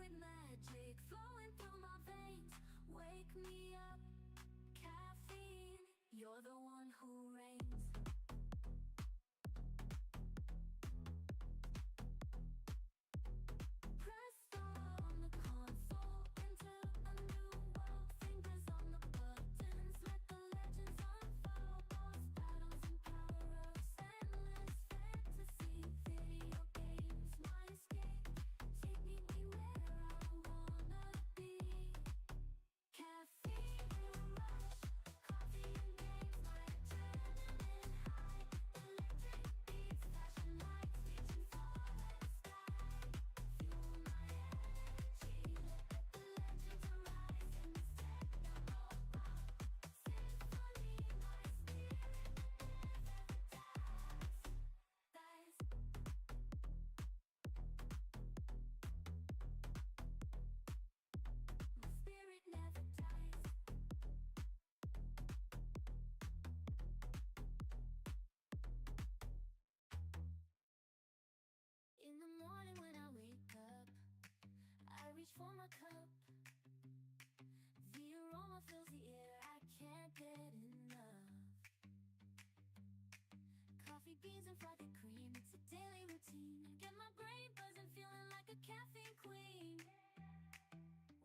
with magic flowing through my veins. Wake me up, caffeine, you're the one who reigns. Press start on the console, enter a new world. Fingers on the buttons, let the legends unfold. Boss battles and power-ups, endless fantasy. Video games, my escape. Take me where I wanna be. Caffeine rush, coffee and games, my adrenaline high. Electric beats, flashing lights, reaching for the sky. Fuel my energy, let the legends arise in this techno pop symphony. My spirit never dies. My spirit never dies. In the morning when I wake up, I reach for my cup. The aroma fills the air, I can't get enough. Coffee beans and frothy cream, it's a daily routine. Get my brain buzzing, feeling like a caffeine queen.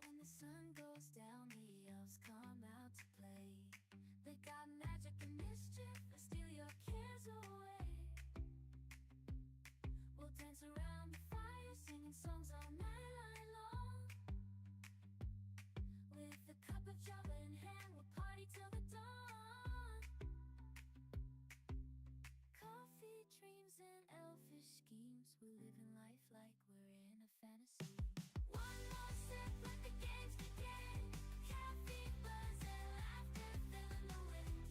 When the sun goes down, the elves come out to play. They got magic and mischief that steal your cares away. We'll dance around the fire, singing songs all night long. With a cup of java in hand, we'll party till the dawn. Coffee dreams and elfish schemes, we're living life like we're in a fantasy. One more sip, let the games begin. Caffeine buzz and laughter filling the wind.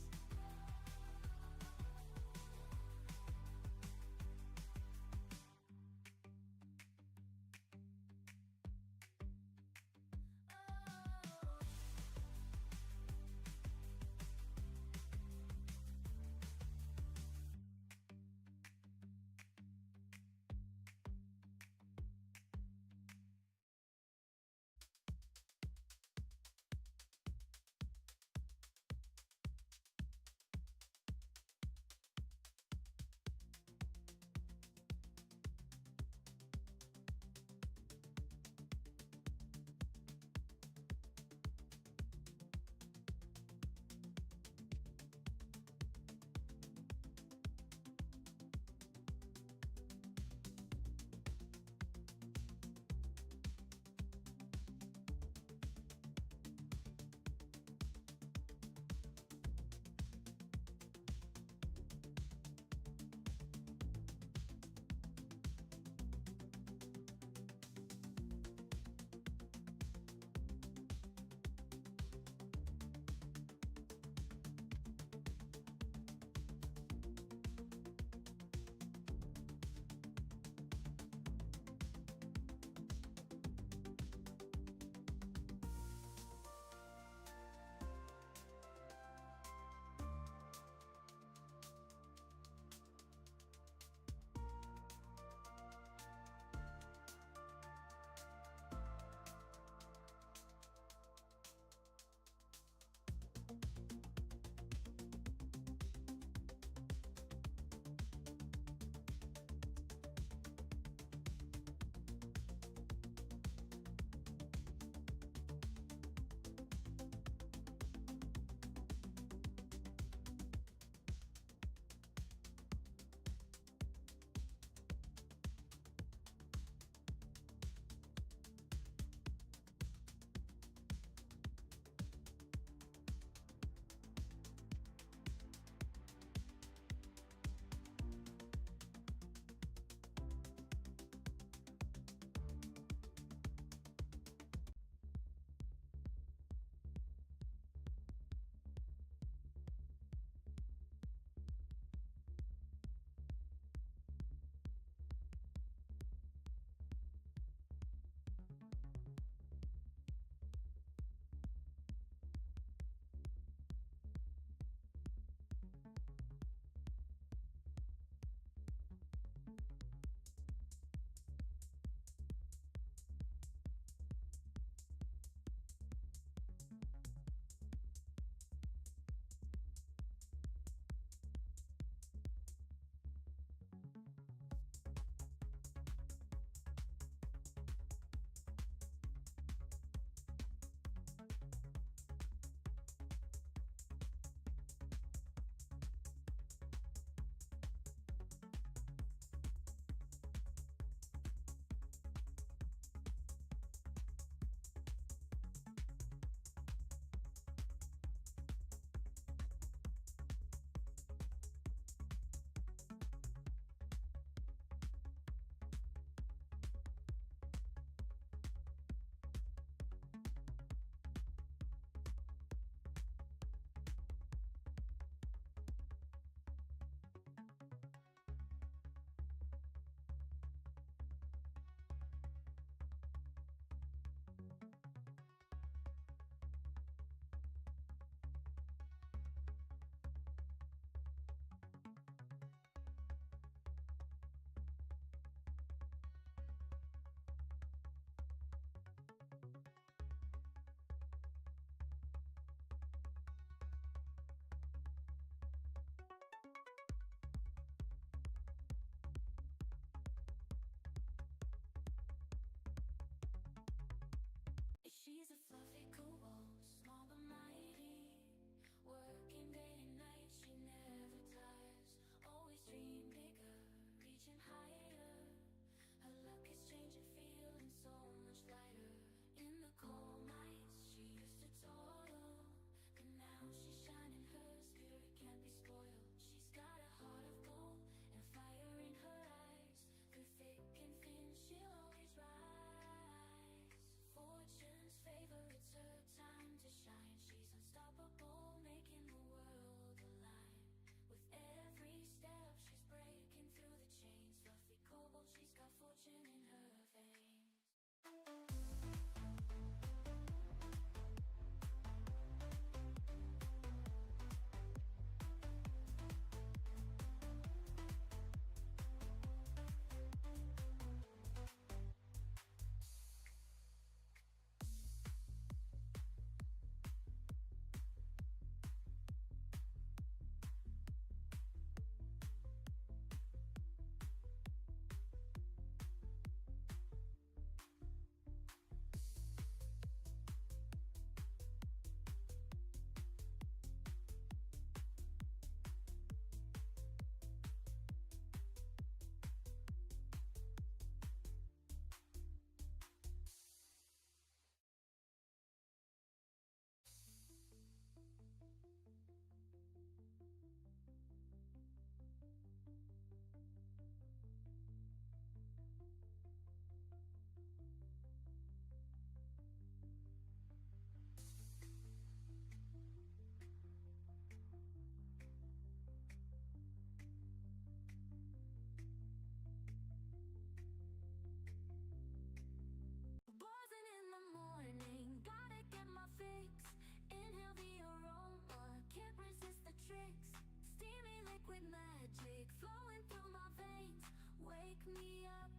Wake me up,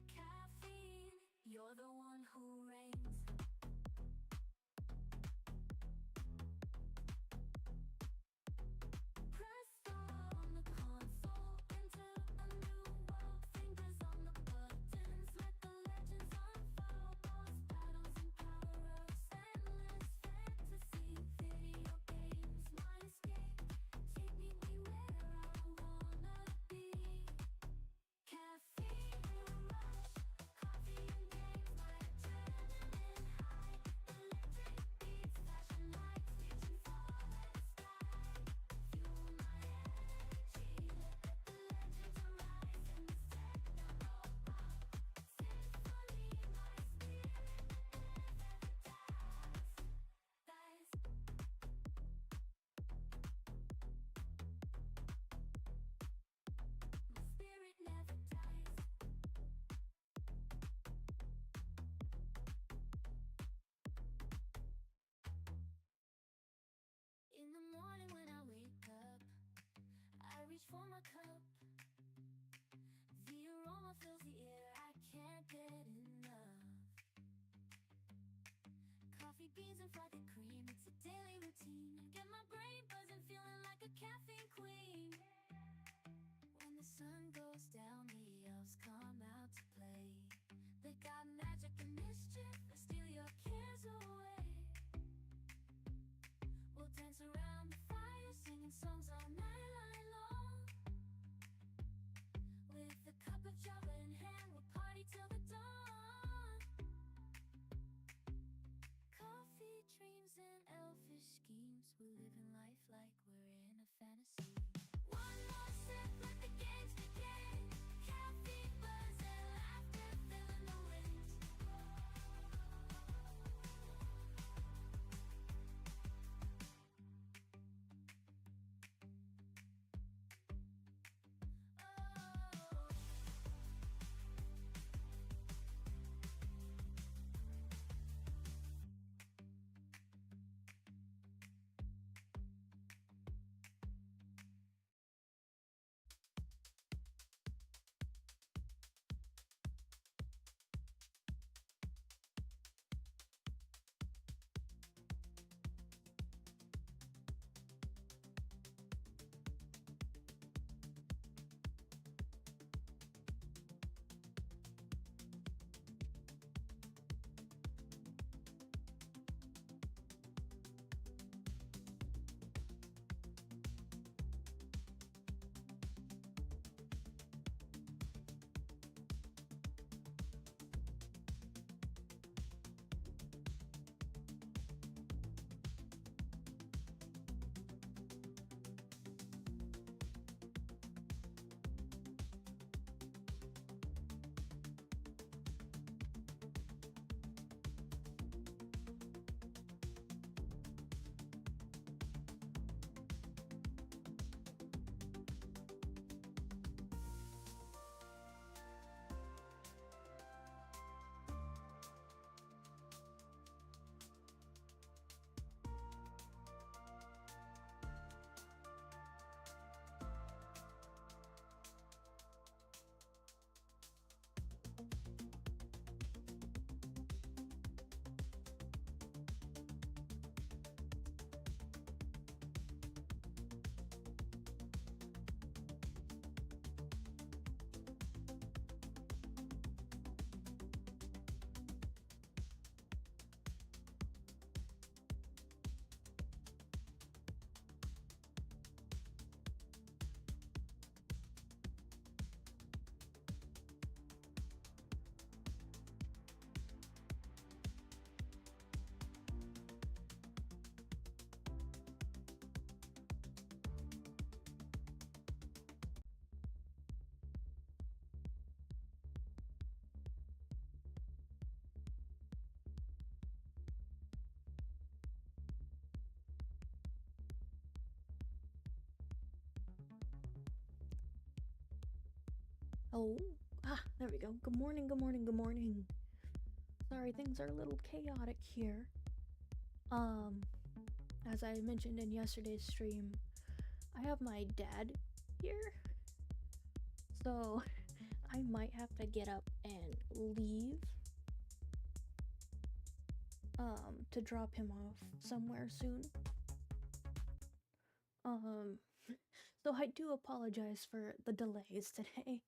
caffeine. You're the one who reigns. Press start on the console. Enter a new world. Fingers on the buttons. Let the legends unfold. Boss battles and power-ups. Endless fantasy. Video games, my escape. Take me where I wanna be. Caffeine rush, coffee and games, my adrenaline high. Electric beats, flashing lights, reaching for the sky. Fuel my energy, let the legends arise in this techno pop symphony. My spirit never dies. In the morning when I wake up, I reach for my cup. The aroma fills the air, I can't get enough. Coffee beans and fried cream, it's a daily routine. Get my brain buzzing, feeling like a caffeine queen. When the sun goes down, the elves come out to play. They got magic and mischief that steal your cares away. We'll dance around the fire, singing songs all night long. With a cup of java in hand, we'll party till the dawn. Coffee dreams and elfish schemes, we're living life like we're in a fantasy. One more sip, let the games begin. Caffeine buzz and laughter filling the wind. Oh, there we go. Good morning, good morning, good morning. Sorry, things are a little chaotic here. As I mentioned in yesterday's stream, I have my dad here. So, I might have to get up and leave to drop him off somewhere soon. So I do apologize for the delays today.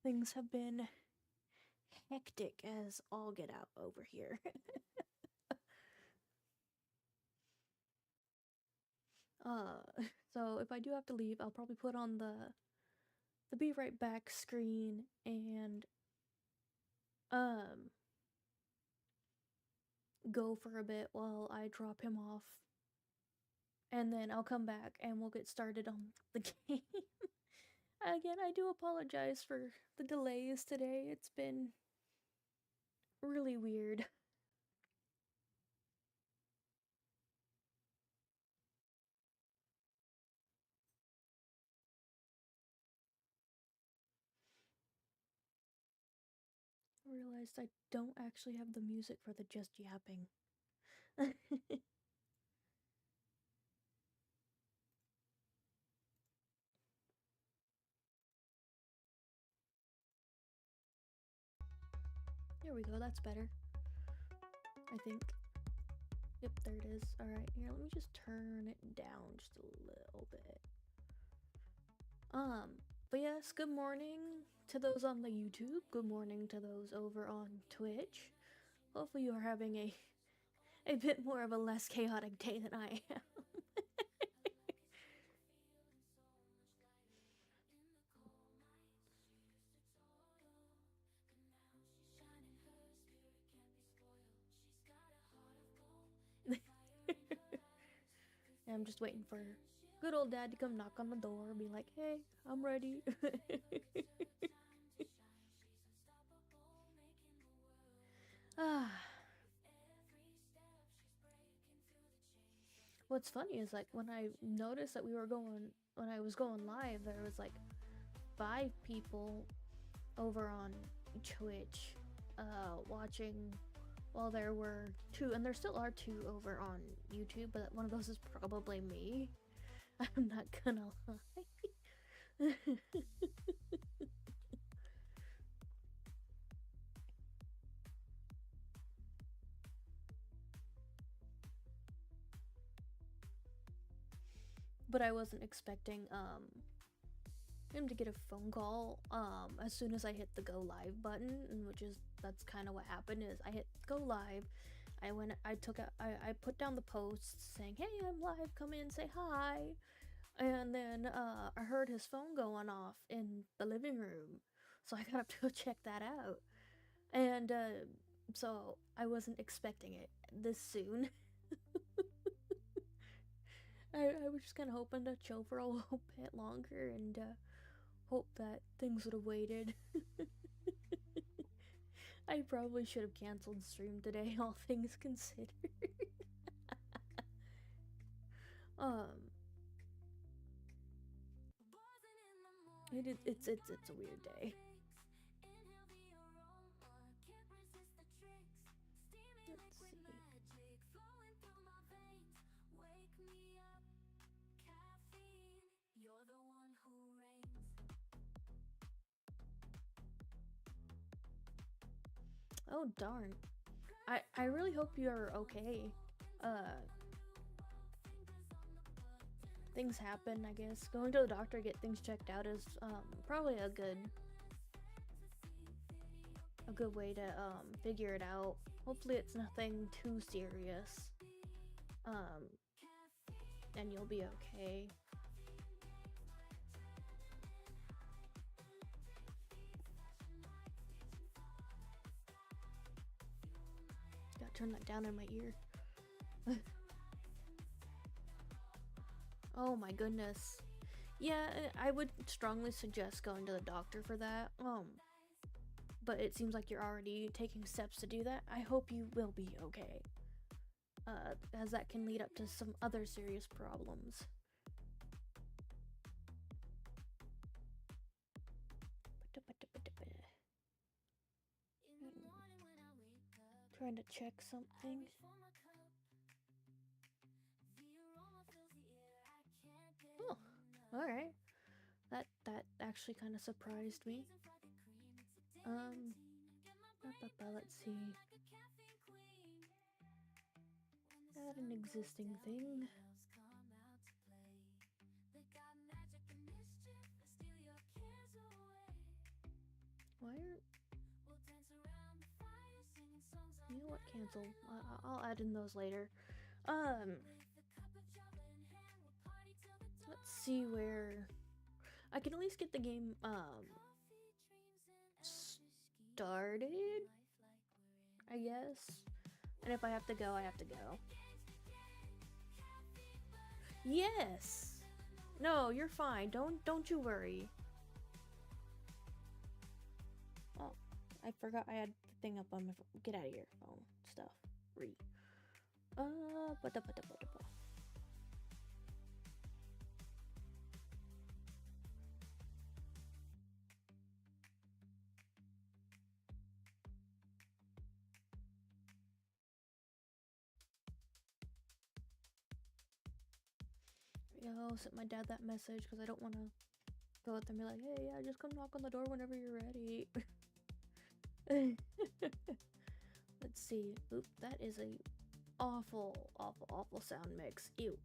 Things have been hectic as all get out over here. So if I do have to leave, I'll probably put on the be right back screen and go for a bit while I drop him off. And then I'll come back and we'll get started on the game. Again, I do apologize for the delays today. It's been really weird. I realized I don't actually have the music for the just yapping. There we go, that's better. I think. Yep, there it is. Alright, here, let me just turn it down just a little bit. But yes, good morning to those on the YouTube. Good morning to those over on Twitch. Hopefully you are having a bit more of a less chaotic day than I am. I'm just waiting for good old dad to come knock on the door and be like, hey, I'm ready. What's funny is like when I noticed that when I was going live, there was like 5 people over on Twitch watching, while there were 2, and there still are 2 over on YouTube, but one of those is probably me. I'm not gonna lie. But I wasn't expecting him to get a phone call as soon as I hit the go live button, and that's kind of what happened. Is I hit go live, I put down the post saying, hey, I'm live, come in, say hi, and then I heard his phone going off in the living room, so I got up to go check that out, and so I wasn't expecting it this soon. I was just kind of hoping to chill for a little bit longer and hope that things would have waited. I probably should have canceled the stream today, all things considered. It's a weird day. Let's see. Oh darn. I really hope you're okay. Things happen, I guess. Going to the doctor, get things checked out is probably a good way to figure it out. Hopefully it's nothing too serious. And you'll be okay. Gotta turn that down in my ear. Oh my goodness. Yeah, I would strongly suggest going to the doctor for that. But it seems like you're already taking steps to do that. I hope you will be okay. As that can lead up to some other serious problems. Trying to check something. Oh, alright. That actually kind of surprised me. Let's see. Add an existing thing. Why are... You know what? Cancel. I'll add in those later. Let's see where... I can at least get the game, started, I guess. And if I have to go, I have to go. Yes! No, you're fine. Don't you worry. Oh, I forgot I had the thing up on my phone. Get out of here. Phone stuff. Sent my dad that message because I don't want to go with them and be like, hey, yeah, just come knock on the door whenever you're ready. Let's see. Oop, that is a awful sound mix. Ew.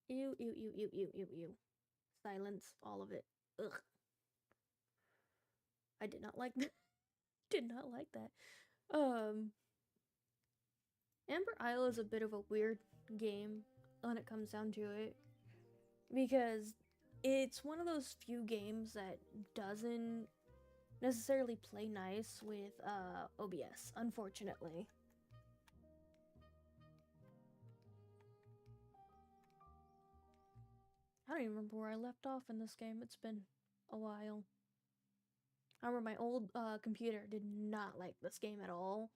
Ew. Silence, all of it. Ugh. I did not like that. Did not like that. Amber Isle is a bit of a weird game when it comes down to it, because it's one of those few games that doesn't necessarily play nice with OBS, unfortunately. I don't even remember where I left off in this game. It's been a while. I remember my old computer did not like this game at all.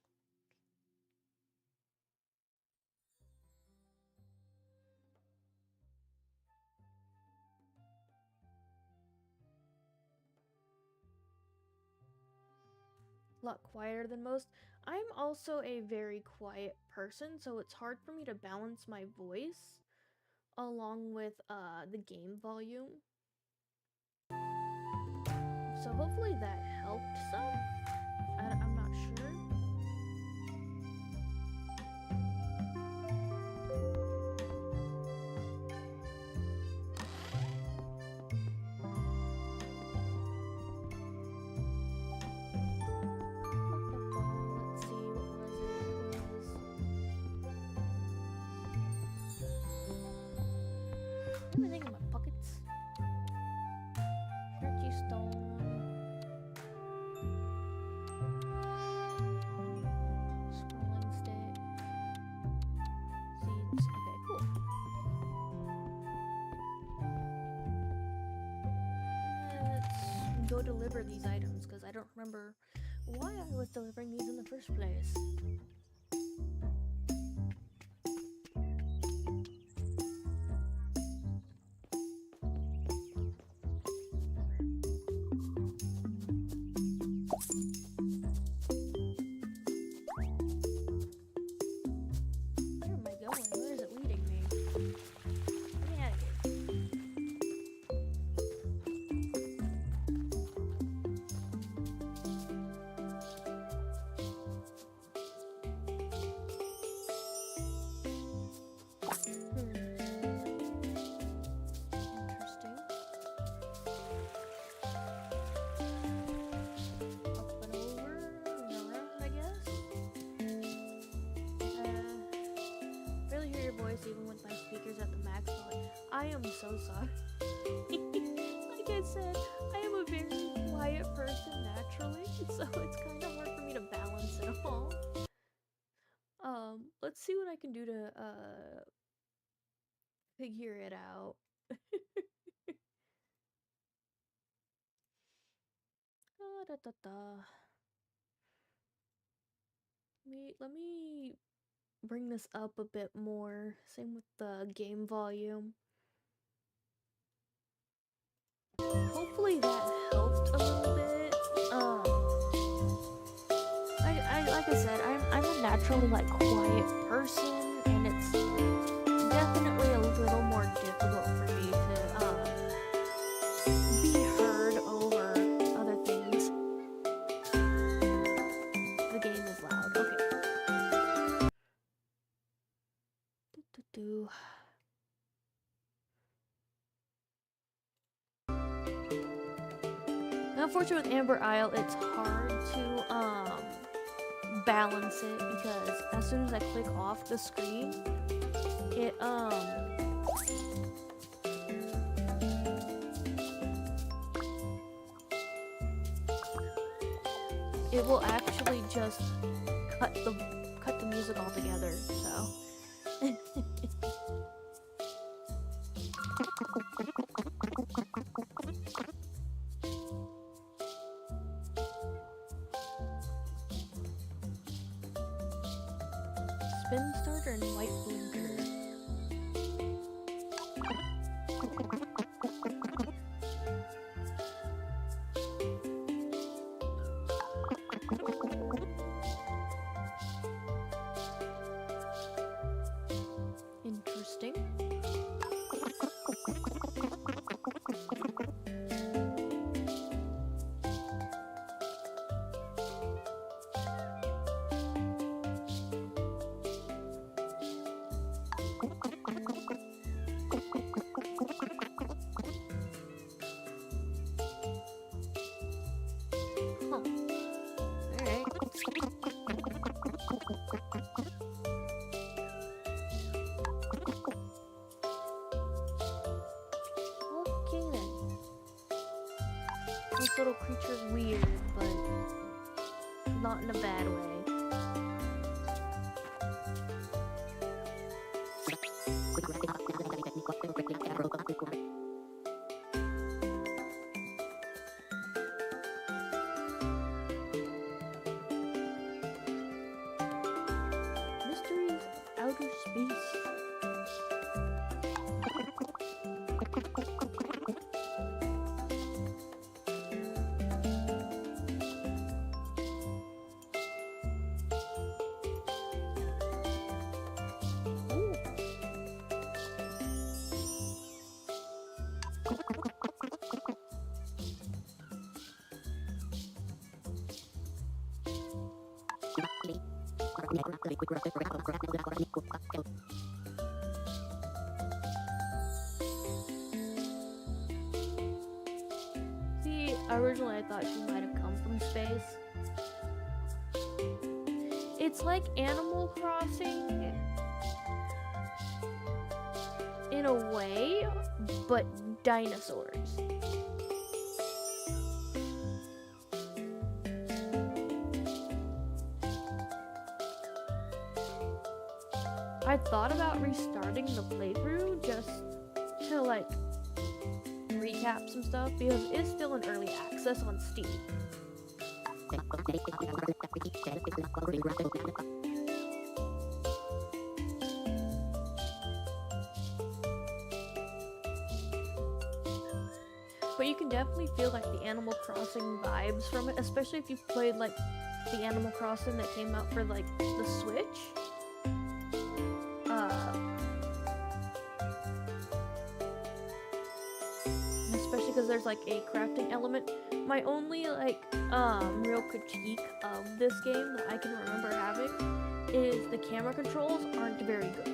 A lot quieter than most. I'm also a very quiet person, so it's hard for me to balance my voice along with the game volume. So hopefully that helped some. I'm not sure. Let's see, what was it? Everything in my pockets. Energy stone. Scrolling stick. Seeds. Okay, cool. Let's go deliver these items, because I don't remember why I was delivering these in the first place. Where am I going? Where is it leading me? Get me out of here. Interesting. Up and over and around, I guess. Barely hear your voice even with my speakers at the max volume. I am so sorry. Like I said, I am a very quiet person naturally, so it's kind of hard for me to balance it all. Let's see what I can do to figure it out. Let me bring this up a bit more. Same with the game volume. Hopefully that helped a little bit. Like I said, I'm a naturally like quiet person, and it's definitely a little more difficult for me to be heard over other things. unfortunately with Amber Isle, it's hard to balance it because as soon as I click off the screen, it will actually just cut the music altogether. So. Spin starter and white blinker. Interesting. This little creature's weird, but not in a bad way. Mysteries of outer space. See, originally I thought she might have come from space. It's like Animal Crossing in a way, but dinosaurs. I thought about restarting the playthrough just to like recap some stuff because it's still in early access on Steam. But you can definitely feel like the Animal Crossing vibes from it, especially if you've played like the Animal Crossing that came out for like the Switch. Especially because there's like a crafting element. My only like real critique of this game that I can remember having is the camera controls aren't very good.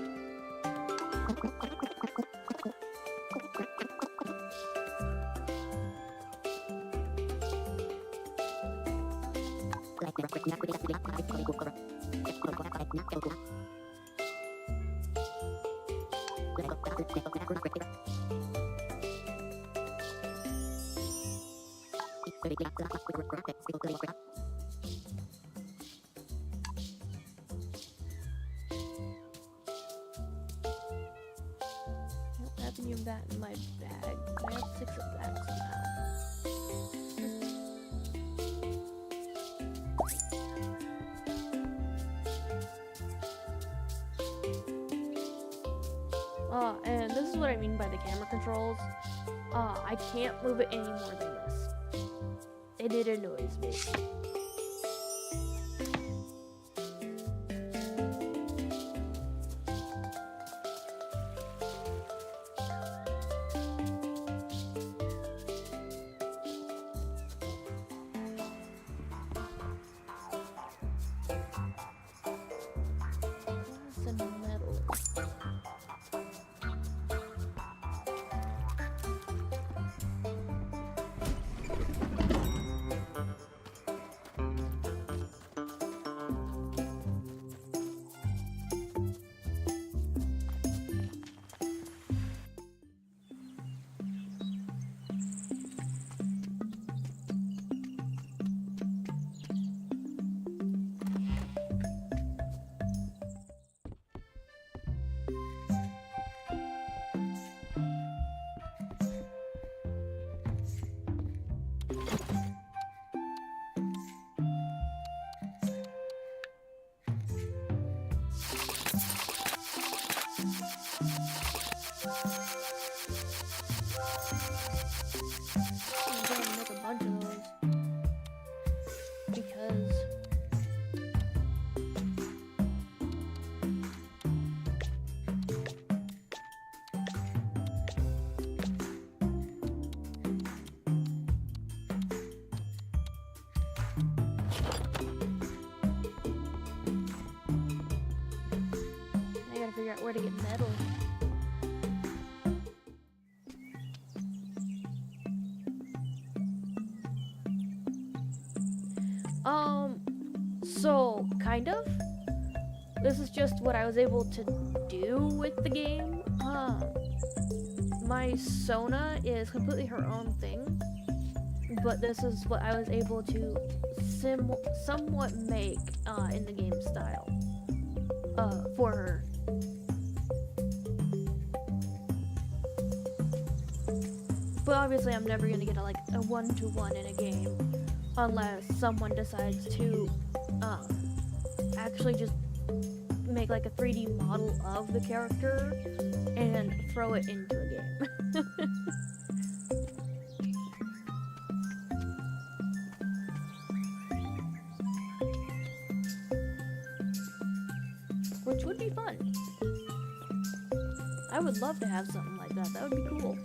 I don't have any of that in my bag. I have 6 of that somehow. And this is what I mean by the camera controls. I can't move it any more than this. And it annoys me. I'm going to make a bunch of those. Because... I gotta figure out where to get metal. So, kind of. This is just what I was able to do with the game. My Sona is completely her own thing, but this is what I was able to somewhat make in the game style for her. But obviously I'm never gonna get a one-to-one in a game unless someone decides to actually just make like a 3D model of the character and throw it into a game. Which would be fun. I would love to have something like that. That would be cool.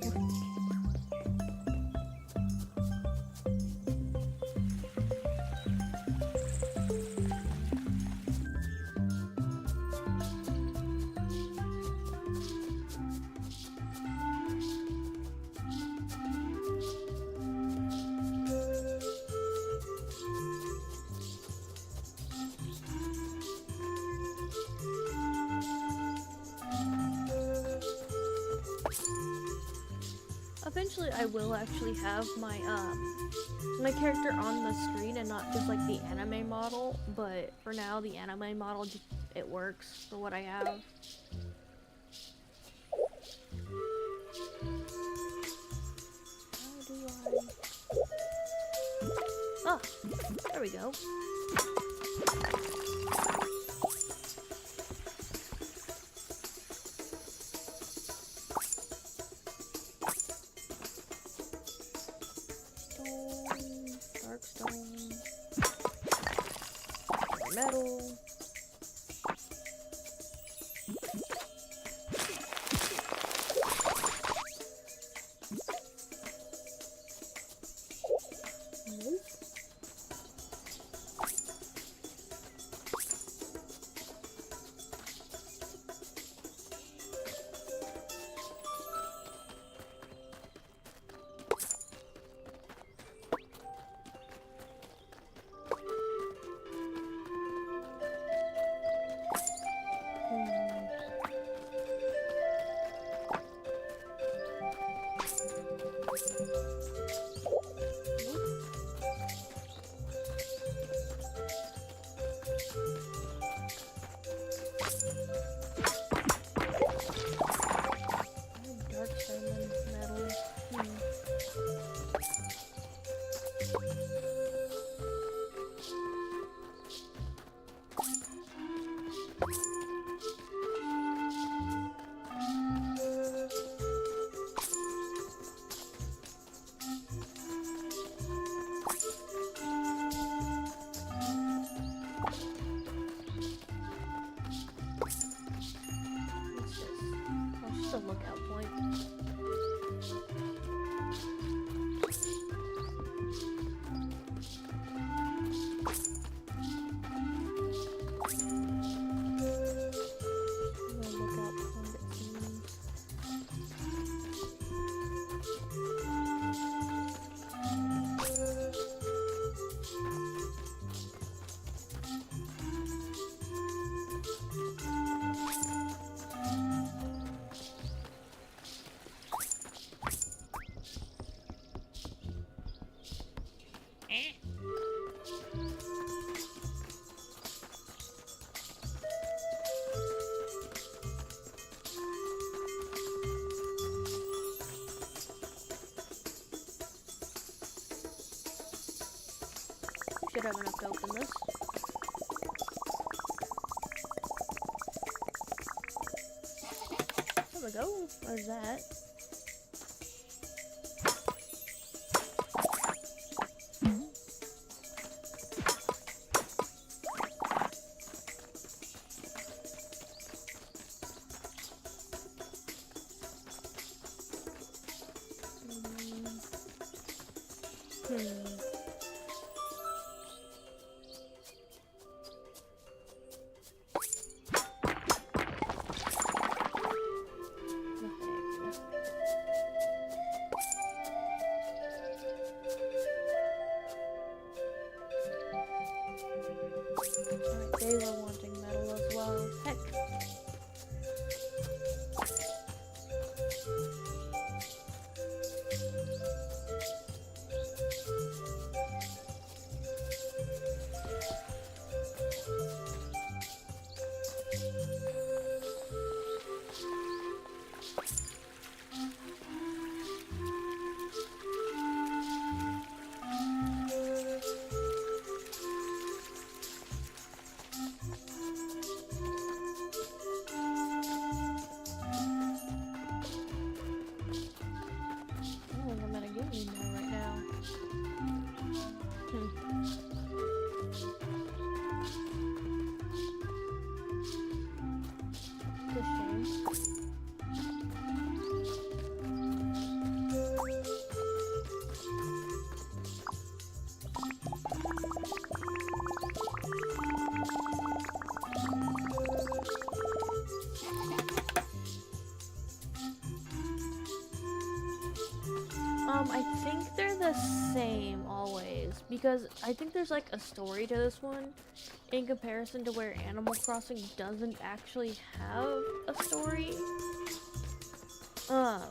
Eventually I will actually have my my character on the screen and not just like the anime model, but for now the anime model just, it works for what I have. How do I... Oh, there we go. Dark stone, metal. Nope. Dark stone metal. Just a lookout point. Lookout point, it seems. Should have enough to open this. There we go. There's that. they were wanting metal as well. Heck. I don't think I'm gonna get any more right now. It's a shame. I think they're the same always, because I think there's like a story to this one in comparison to where Animal Crossing doesn't actually have a story. How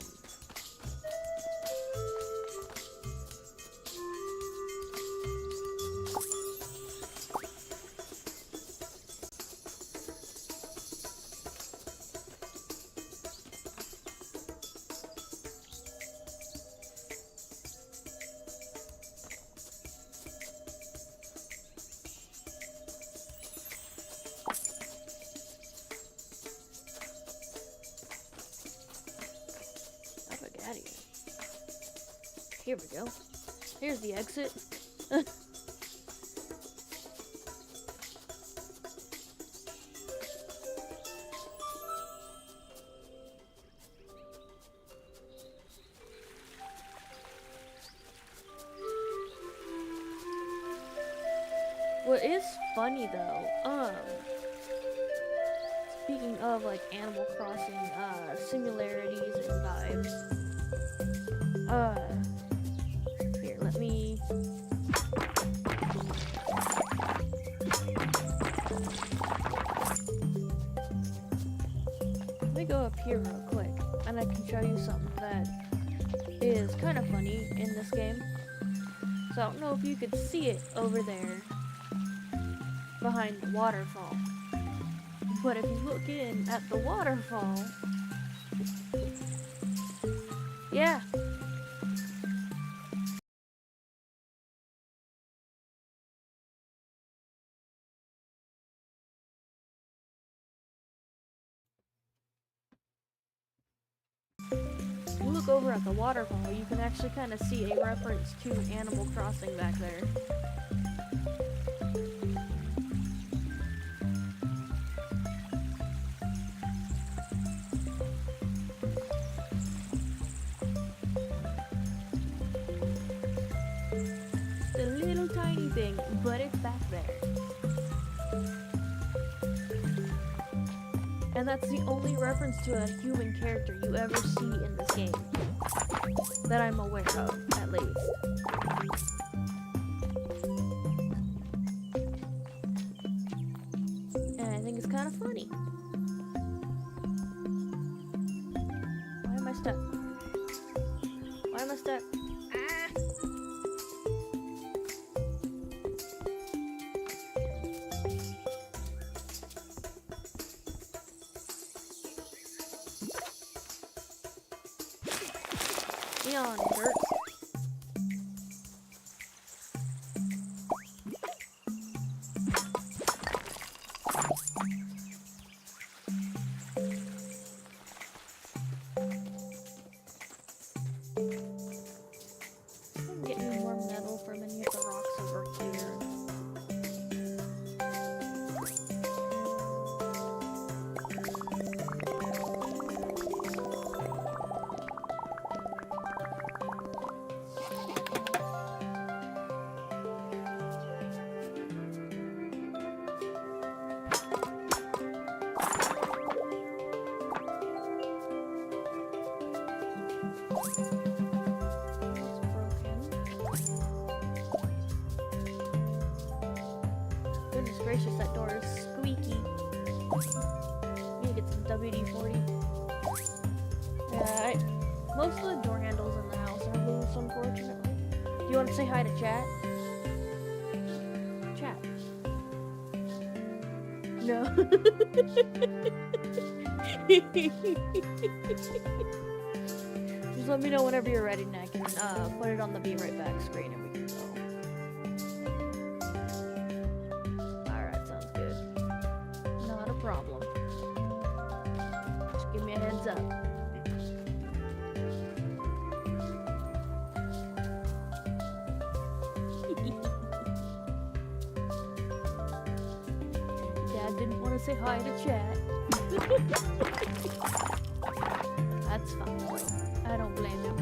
do I get out of here? Here we go. Here's the exit. What is funny though, speaking of like Animal Crossing similarities and vibes, here, let me go up here real quick and I can show you something that is kind of funny in this game. So I don't know if you could see it over there behind the waterfall. But if you look in at the waterfall, yeah. If you look over at the waterfall, you can actually kind of see a reference to Animal Crossing back there. Tiny thing, but it's back there. And that's the only reference to a human character you ever see in this game. That I'm aware of, at least. And I think it's kind of funny. Why am I stuck? Why am I stuck? Neon dirt. I'm getting more metal from any of the rocks over here. gracious, that door is squeaky. Need to get some WD-40. Yeah, most of the door handles in the house are loose, unfortunately. Do you want to say hi to chat? Chat. No. Just let me know whenever you're ready and I can put it on the be right back screen and we can go. Alright, sounds good. Not a problem. Just give me a heads up. Dad didn't want to say hi to chat. That's fine, though. I don't blame him.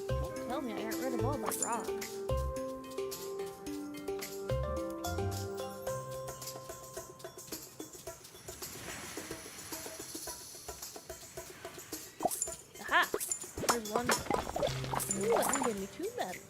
Don't tell me I got rid of all my rocks. Aha! There's one. Ooh, that one gave me 2 metal.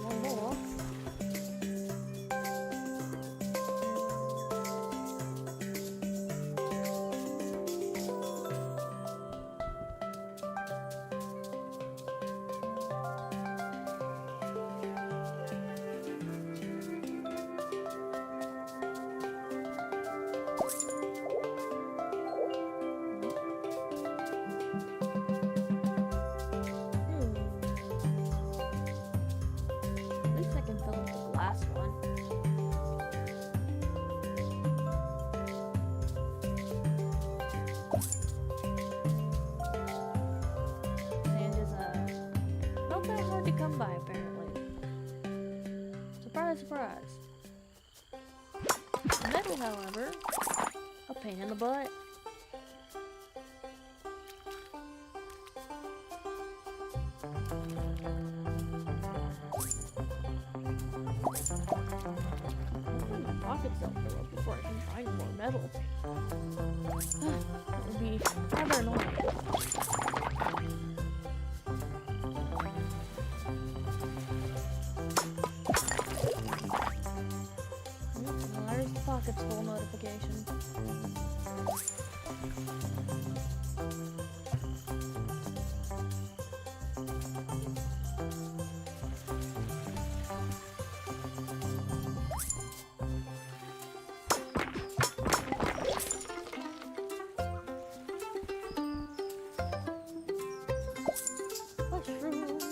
One more. At least I can fill up the last one. Sand is not that hard to come by apparently. Surprise, surprise. Metal, however, a pain in the butt. Pockets don't fill up before I can find more metal. That would be rather annoying. Well, there's the pockets full notification. Mushrooms.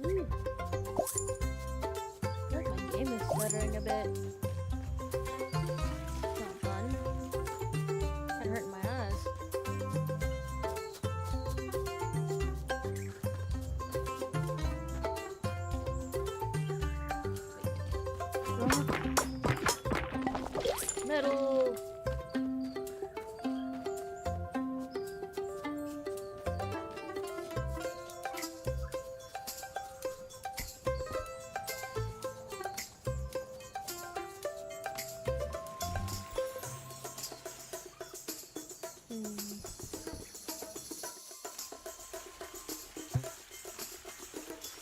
Ooh. I feel like my game is stuttering a bit. Not fun. Kinda hurting my eyes. Metal.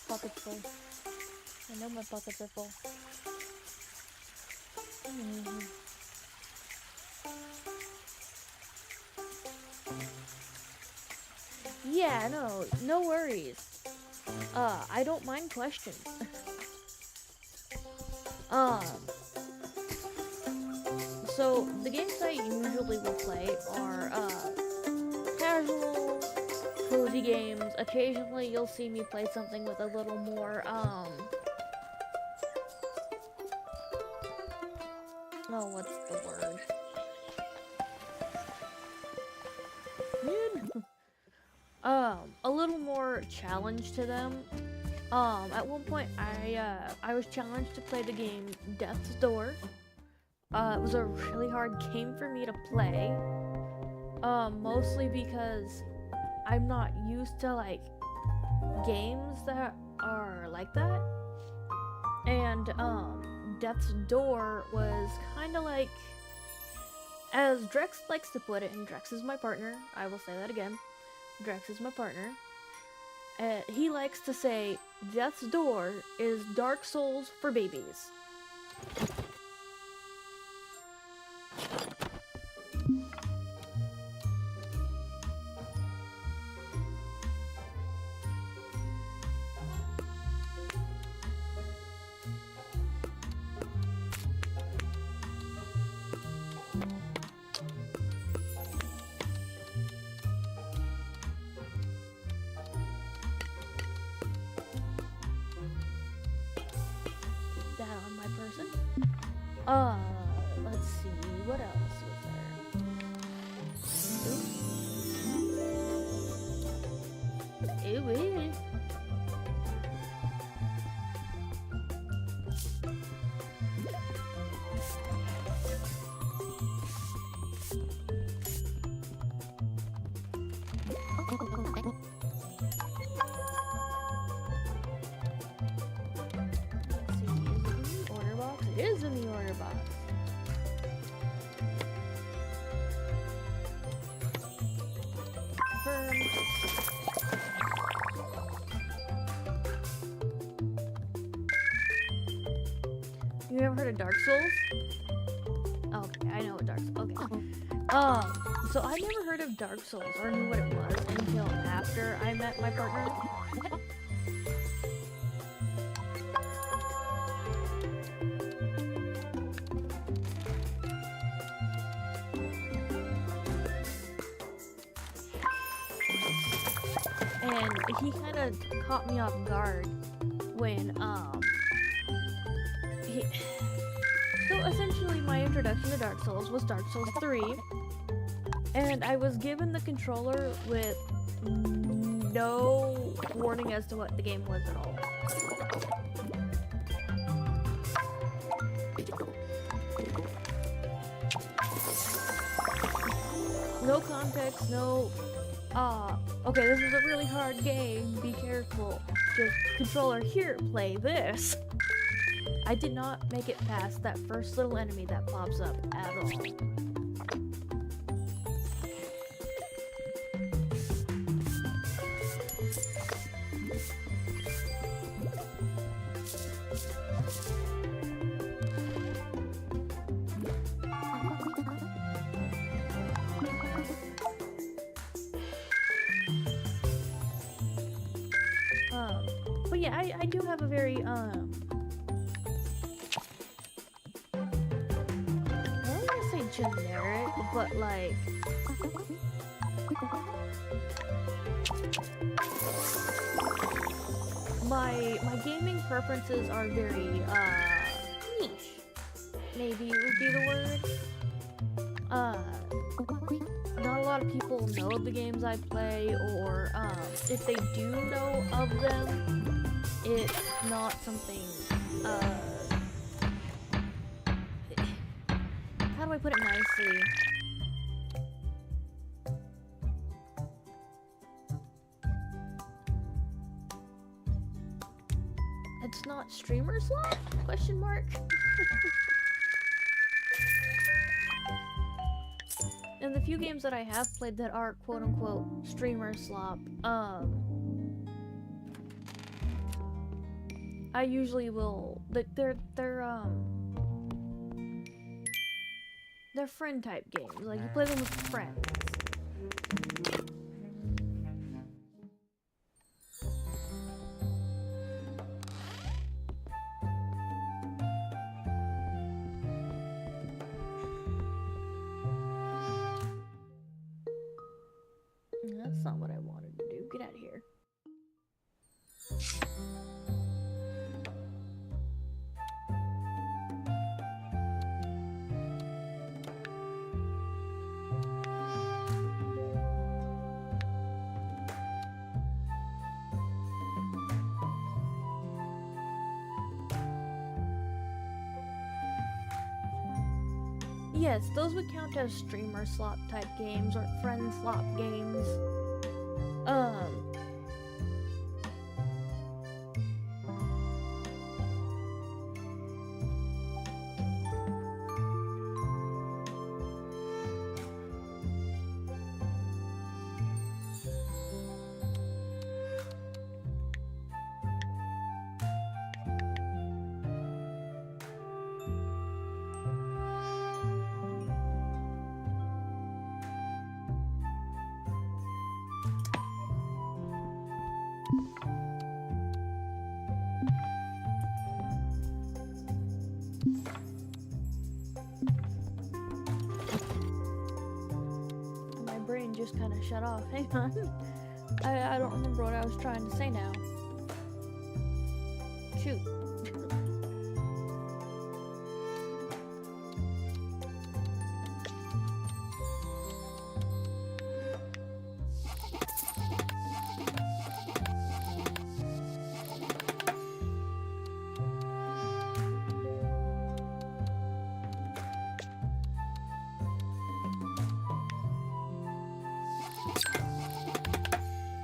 Pockets full. I know my pockets are full. Yeah, no worries. I don't mind questions. So the games I usually will play are casual, cozy games. Occasionally you'll see me play something with a little more oh, what's the word? A little more challenge to them. At one point I was challenged to play the game Death's Door. It was a really hard game for me to play. Mostly because I'm not used to like games that are like that. And Death's Door was kind of like, as Drex likes to put it, and Drex is my partner, I will say that again, Drex is my partner, he likes to say Death's Door is Dark Souls for babies. Let's see, what else was there? Ooh. Ooh. It is in the order box. Confirmed. You ever heard of Dark Souls? Okay, I know what Dark Souls. Okay. So I never heard of Dark Souls or knew what it was until after I met my partner. And he kind of caught me off guard when, so essentially my introduction to Dark Souls was Dark Souls 3, and I was given the controller with no warning as to what the game was at all. No context, no, okay, this is a really hard game, be careful. Just, controller, here, play this. I did not make it past that first little enemy that pops up at all. But yeah, I do have a very, I don't want to say generic, but like, my gaming preferences are very, niche, maybe would be the word. Not a lot of people know of the games I play, or, if they do know of them, it's not something, how do I put it nicely? It's not streamer slot? Question mark? And the few games that I have played that are quote-unquote streamer slop, I usually will, they're friend type games, like you play them with friends. That's not what I wanted to do. Get out of here. Yes, those would count as streamer slop type games or friend slop games. My brain just kind of shut off. Hang on. I don't remember what I was trying to say now. Shoot.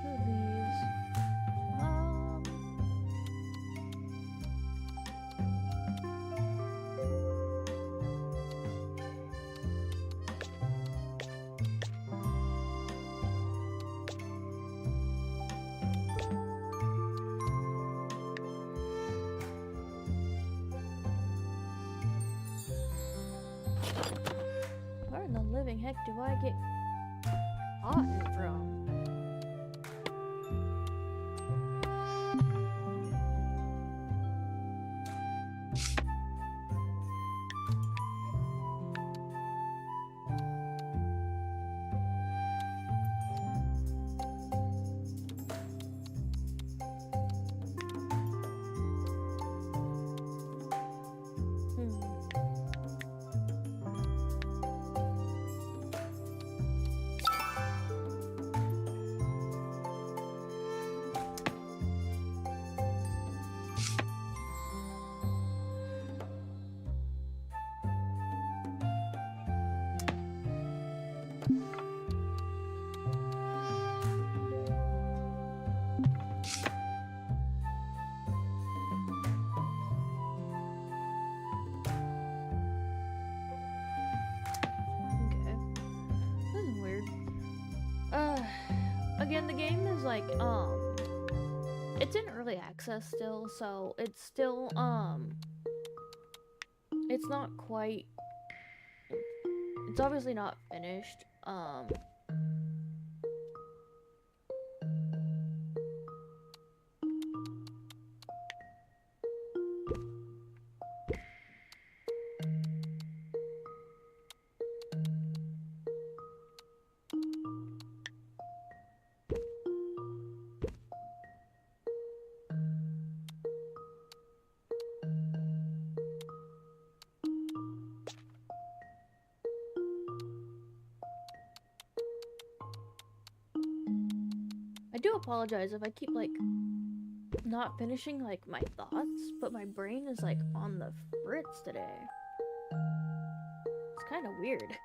Who are these? Where in the living heck do I get cotton from? Okay. This is weird. Again, the game is like, it's in early access still, so it's still, it's not quite, it's obviously not finished, I do apologize if I keep, like, not finishing, like, my thoughts, but my brain is, like, on the fritz today. It's kind of weird.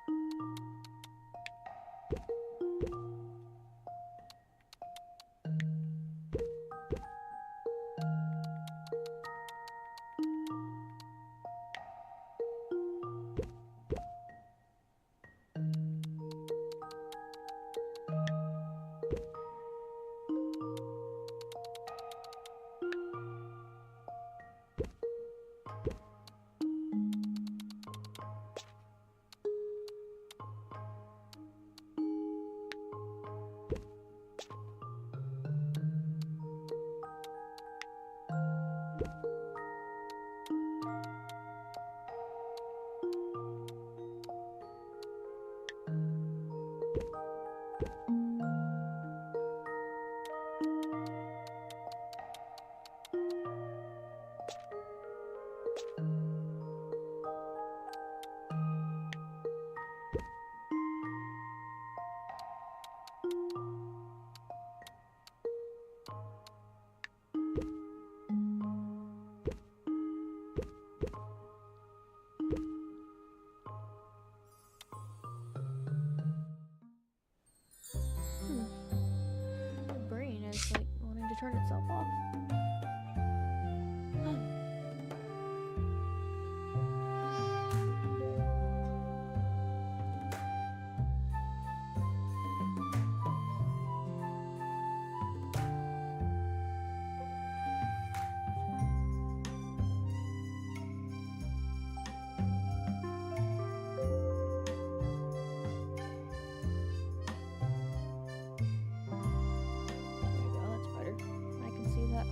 turn itself off.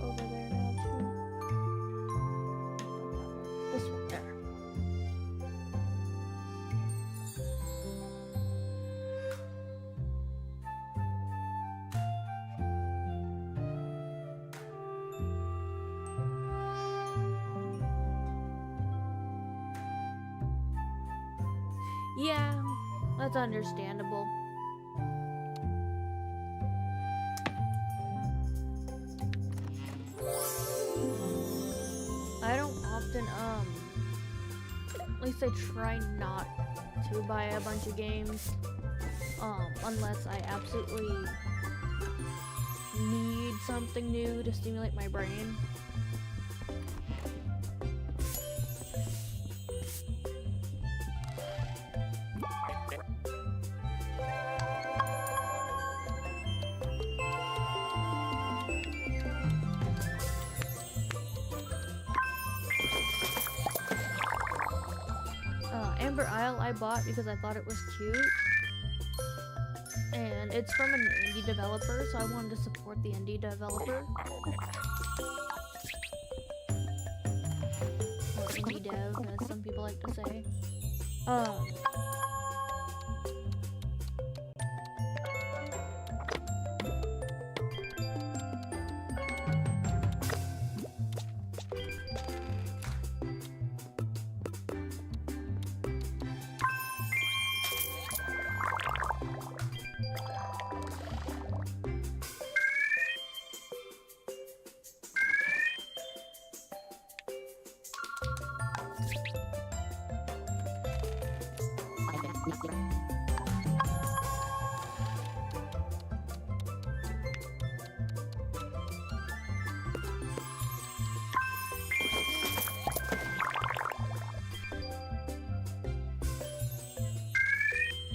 Over there now too. This one there. Yeah, that's understandable. I don't often, at least I try not to buy a bunch of games, unless I absolutely need something new to stimulate my brain. Amber Isle I bought because I thought it was cute, and it's from an indie developer, so I wanted to support the indie developer. Or indie dev, as some people like to say.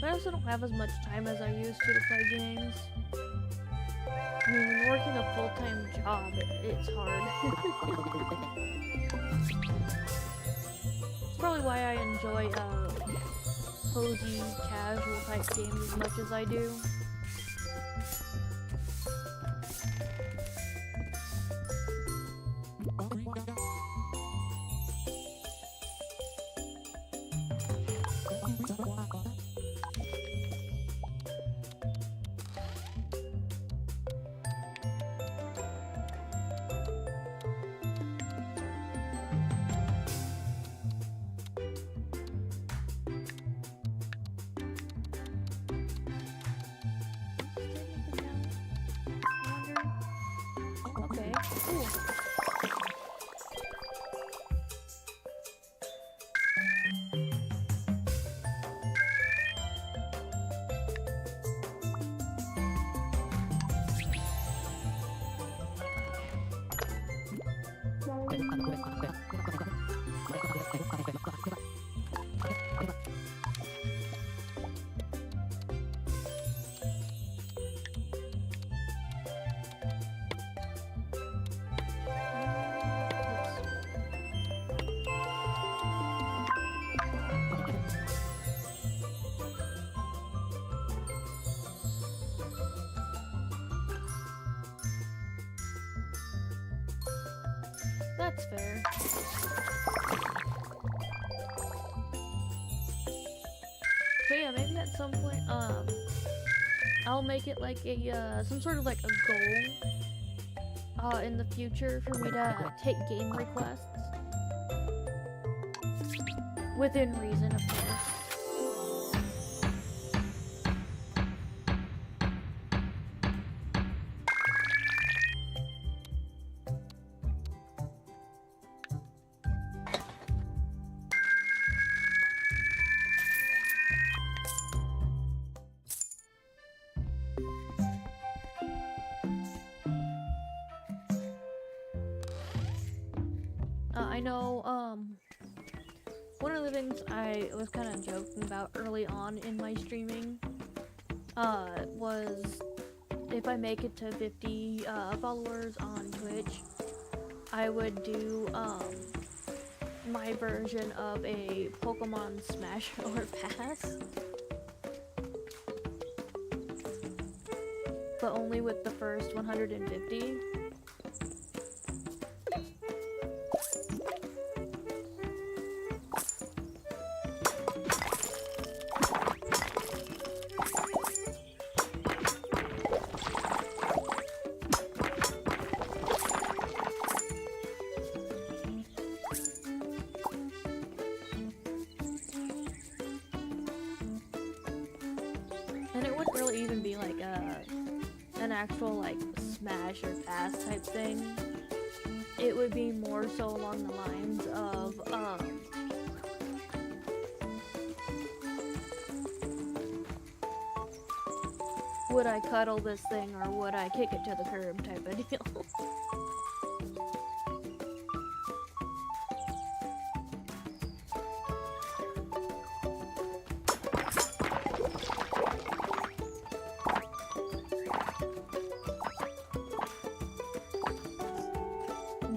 I also don't have as much time as I used to play games. I mean, when working a full-time job, it's hard. It's probably why I enjoy cozy, casual type games as much as I do. Okay, cool. That's fair. So yeah, maybe at some point, I'll make it like a, some sort of like a goal, in the future for me to take game requests. Within reason, of course. I know, one of the things I was kind of joking about early on in my streaming, was if I make it to 50, followers on Twitch, I would do, my version of a Pokemon Smash or Pass. But only with the first 150. And it wouldn't really even be like an actual like Smash or Pass type thing. It would be more so along the lines of would I cuddle this thing or would I kick it to the curb type of deal.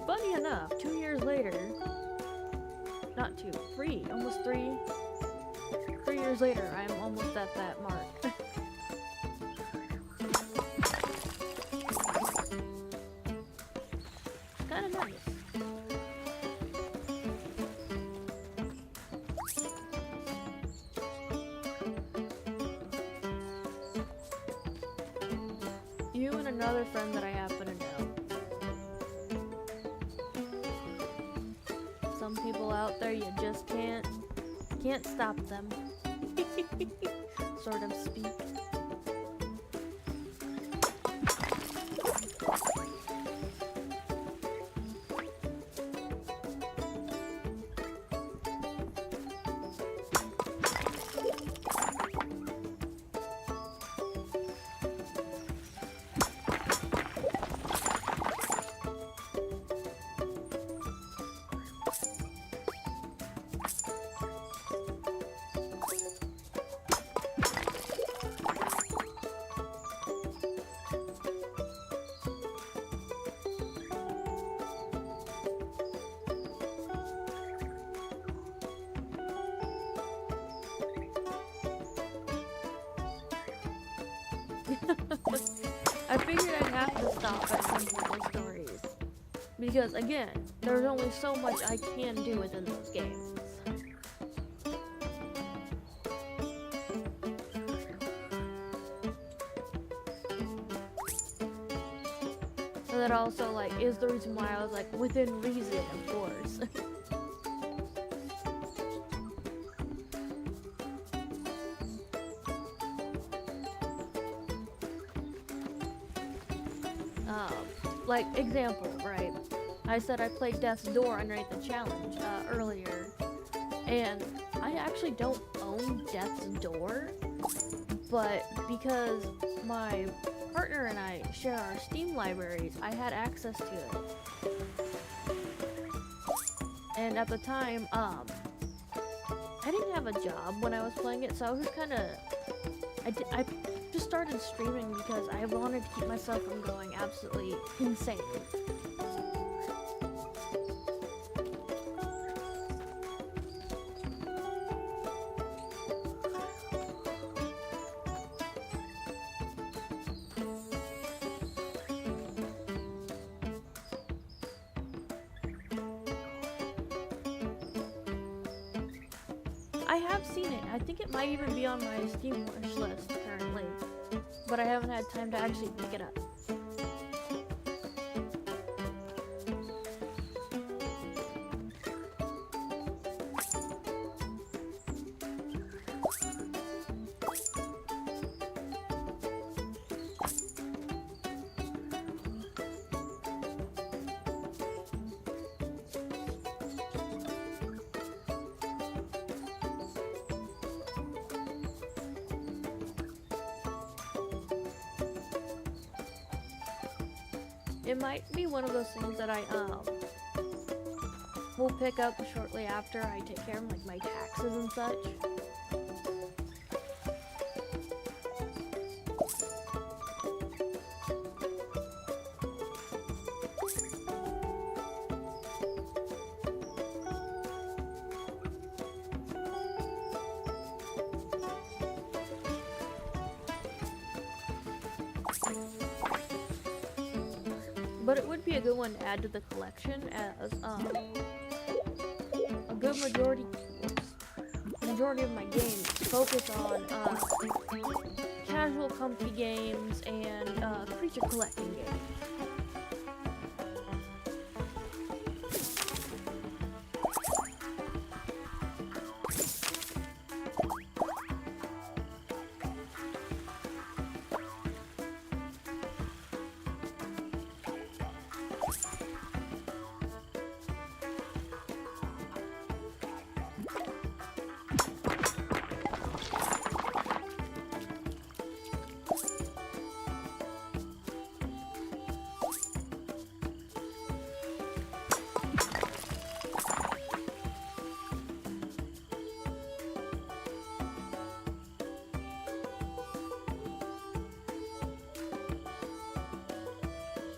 Funny enough, 2 years later, not two, three, almost 3 years later, I'm almost at that mark. Kinda nice. You and another friend that I happen to know. Some people out there, you just can't stop them. Sort of speak. I figured I'd have to stop at some people's stories. Because again, there's only so much I can do within those games. And that also like is the reason why I was like within reason, of course. Like, example, right? I said I played Death's Door underneath the challenge earlier, and I actually don't own Death's Door, but because my partner and I share our Steam libraries, I had access to it. And at the time, I didn't have a job when I was playing it, so I was just kind of, I just started streaming because I wanted to keep myself from going absolutely insane. I have seen it. I think it might even be on my Steam wish list currently, but I haven't had time to actually pick it up. It might be one of those things that I will pick up shortly after I take care of like my taxes and such. But it would be a good one to add to the collection, as a good majority of my games focus on casual, comfy games and creature collecting games.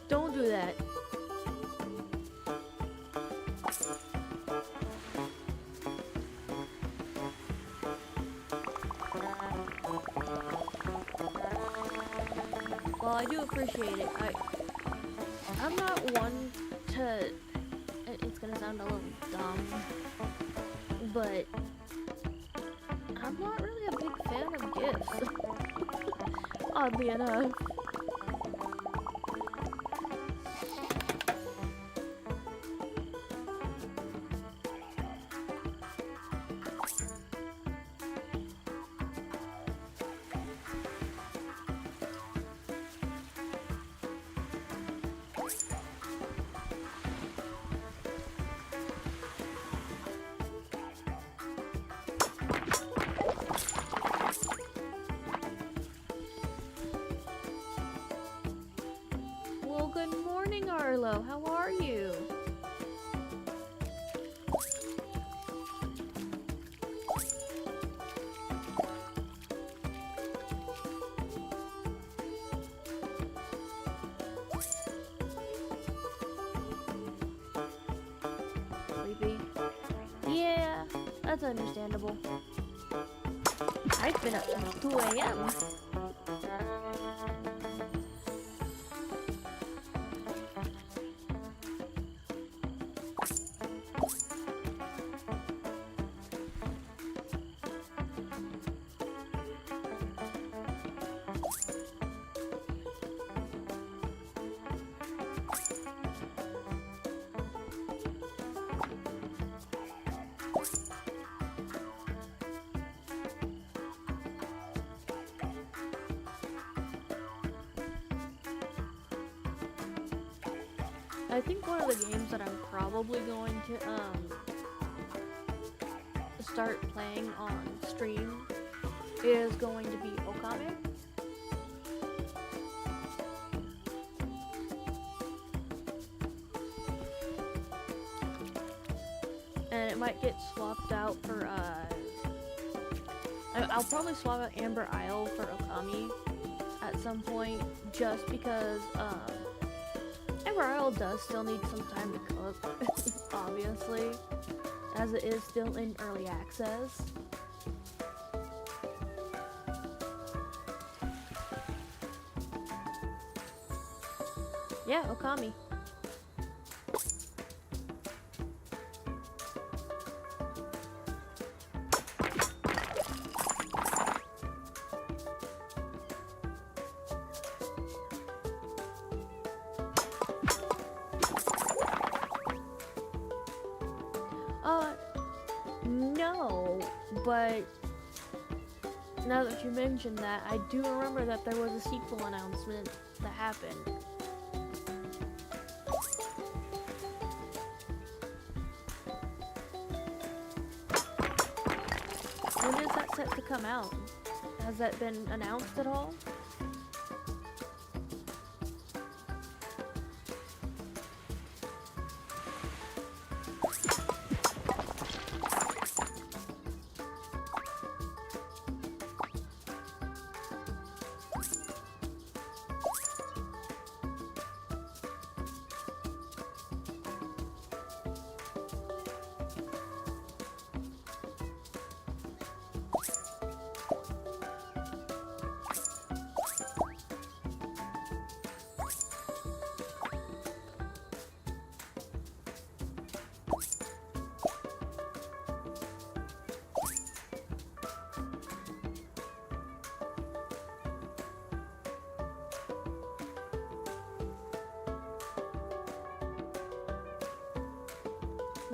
Don't do that. Well, I do appreciate it. I'm not one to... It's gonna sound a little dumb, but I'm not really a big fan of gifts. Oddly enough. Well, good morning, Arlo. How are you? Sleepy? Yeah, that's understandable. I've been up since 2 a.m. I think one of the games that I'm probably going to start playing on stream is going to be Okami. And it might get swapped out for I'll probably swap out Amber Isle for Okami at some point, just because Amber Isle does still need some time to cook, obviously, as it is still in early access. Yeah, Okami. No, but now that you mentioned that, I do remember that there was a sequel announcement that happened. When is that set to come out? Has that been announced at all?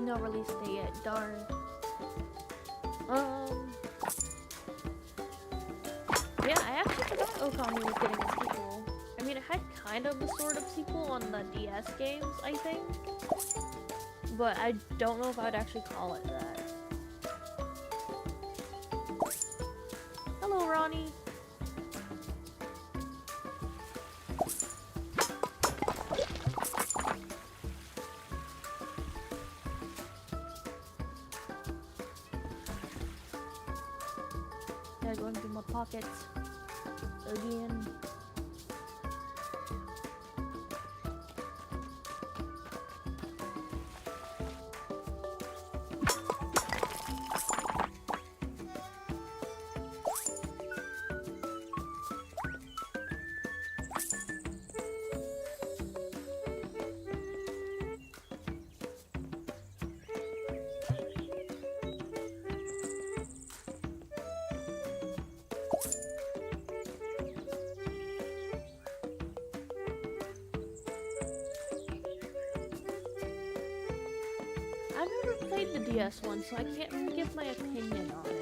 No release date yet. Darn. Yeah, I actually forgot Okami was getting a sequel. I mean, it had kind of a sort of sequel on the DS games, I think. But I don't know if I'd actually call it that. Hello, Ronnie. Gotta go into my pockets again. I've never played the DS one, so I can't give my opinion on it.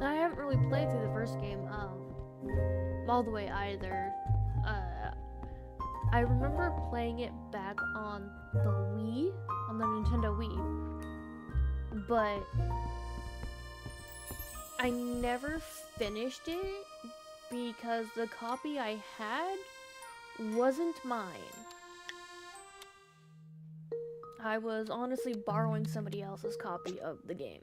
I haven't really played through the first game all the way either. I remember playing it back on the Wii, on the Nintendo Wii, but I never finished it because the copy I had wasn't mine. I was honestly borrowing somebody else's copy of the game.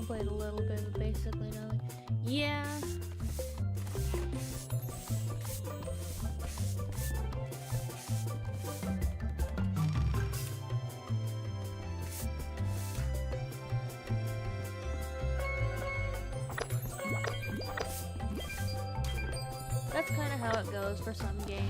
Played a little bit, but basically nothing. Yeah. That's kind of how it goes for some games.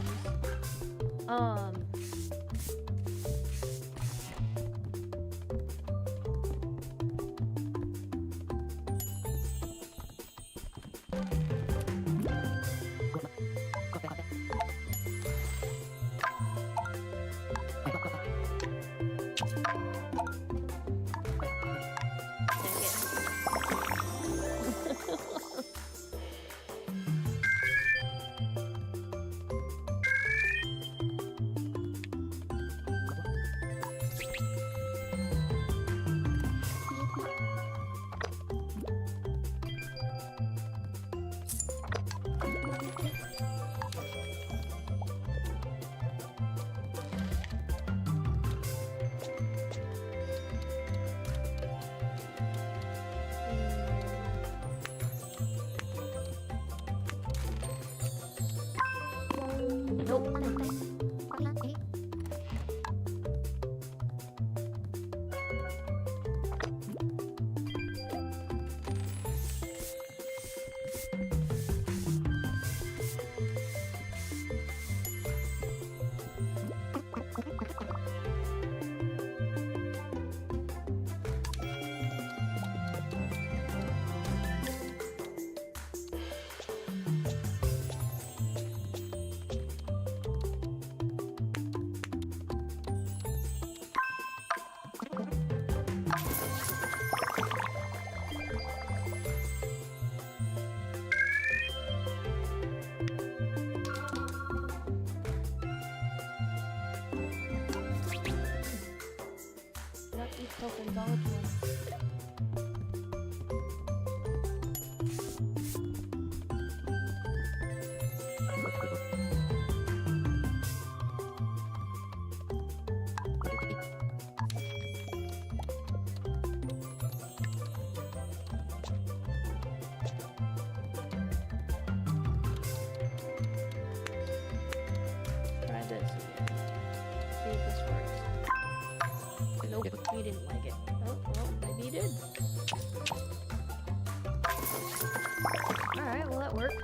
These self-indulged ones. Try this again. See if this works. Nope, he didn't like it. Oh, well, maybe he did. Alright, well that worked.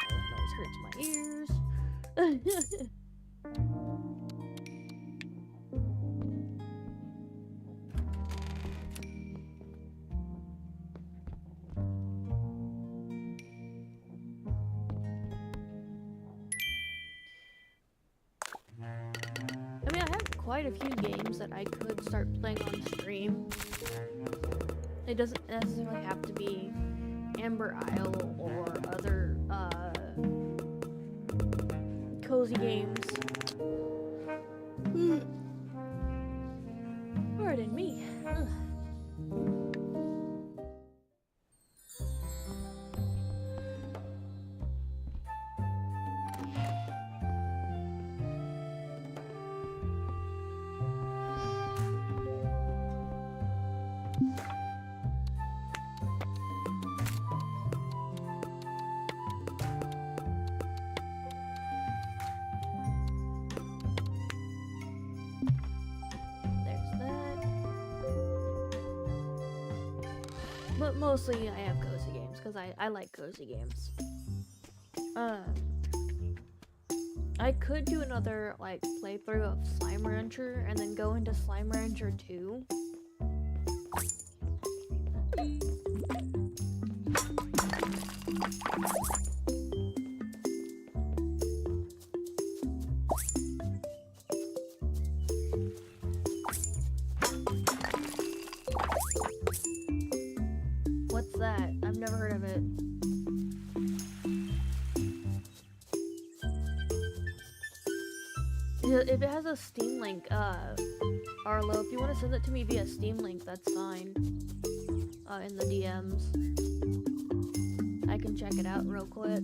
That noise hurts my ears. I mean, I have quite a few games that I could start playing on stream. It doesn't necessarily have to be Amber Isle or other cozy games. Pardon me. Ugh. There's that. But mostly I have cozy games because I like cozy games. I could do another like playthrough of Slime Rancher and then go into Slime Rancher 2. What's that? I've never heard of it. If it has a Steam link, Arlo, if you want to send it to me via Steam link, that's fine. In the DMs. I can check it out real quick.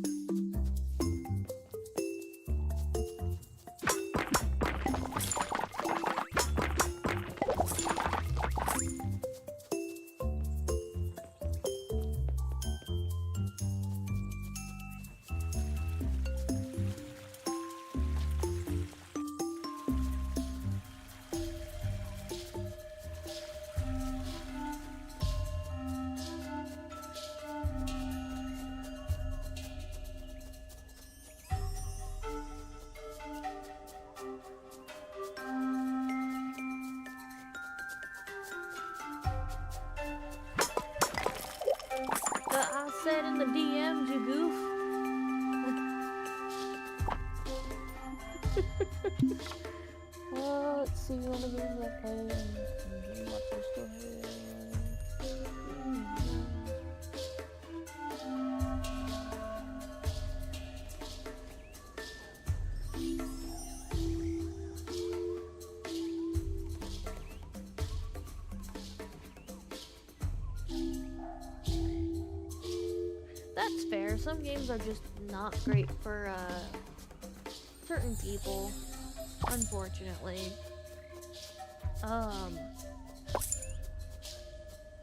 I said in the DMs, you goof. Let's see, what the games I play. What's your story? That's fair. Some games are just not great for certain people, unfortunately.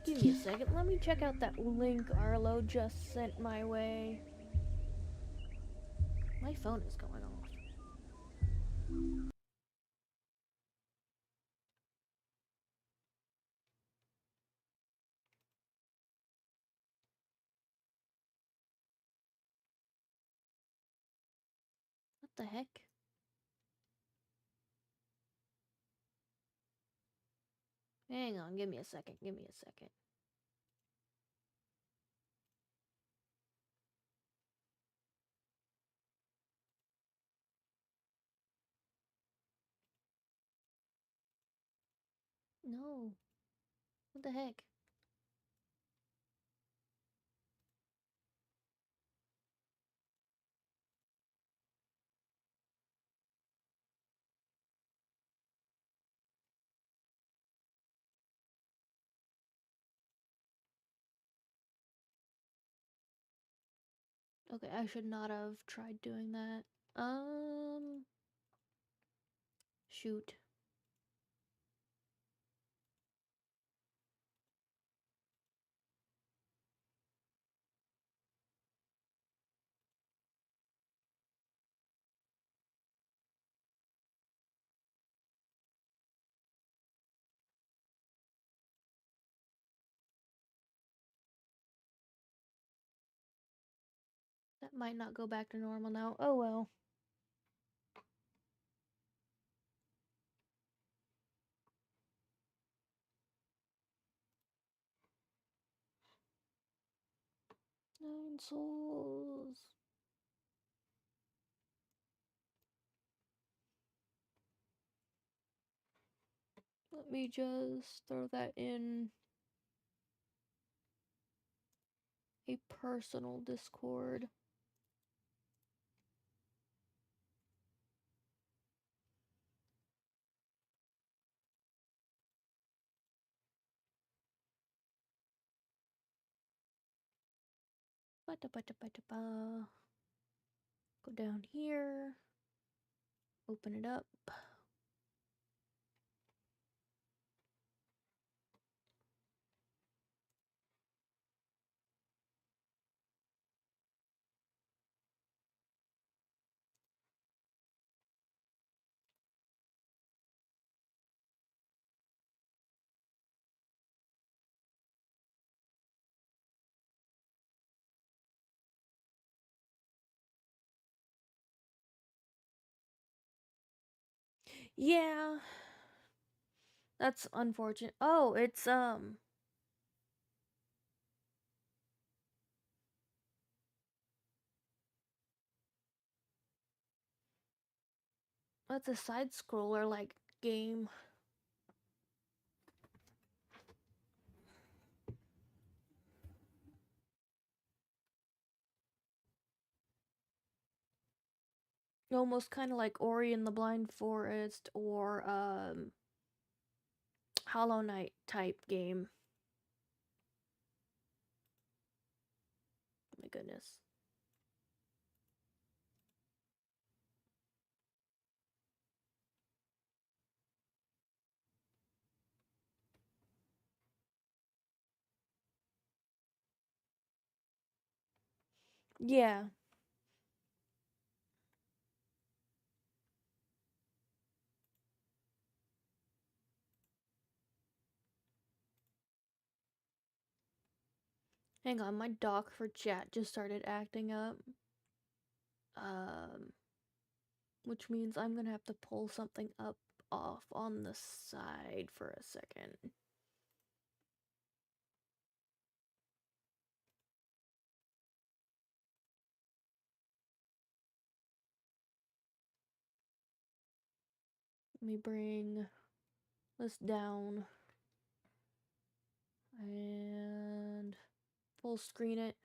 Give me a second. Let me check out that link Arlo just sent my way. My phone is going off. What the heck? Hang on, give me a second, give me a second. No. What the heck? Okay, I should not have tried doing that. Shoot. That might not go back to normal now. Oh well. Nine souls. Let me just throw that in a personal Discord. Ba-da-ba-da-ba-da-ba. Go down here. Open it up. Yeah. That's unfortunate. Oh, it's that's a side scroller like game. Almost kind of like Ori and the Blind Forest or Hollow Knight type game. Oh my goodness. Yeah. Hang on, my doc for chat just started acting up. Which means I'm gonna have to pull something up off on the side for a second. Let me bring this down and full screen it.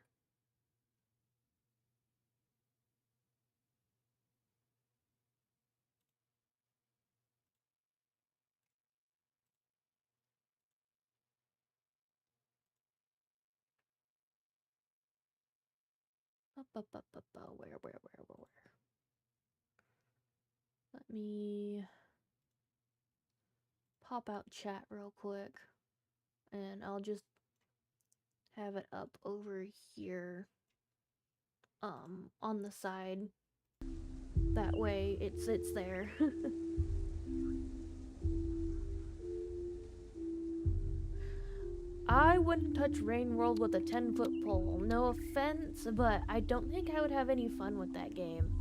Where? Let me pop out chat real quick, and I'll just have it up over here, on the side. That way it sits there. I wouldn't touch Rain World with a 10-foot pole. No offense, but I don't think I would have any fun with that game.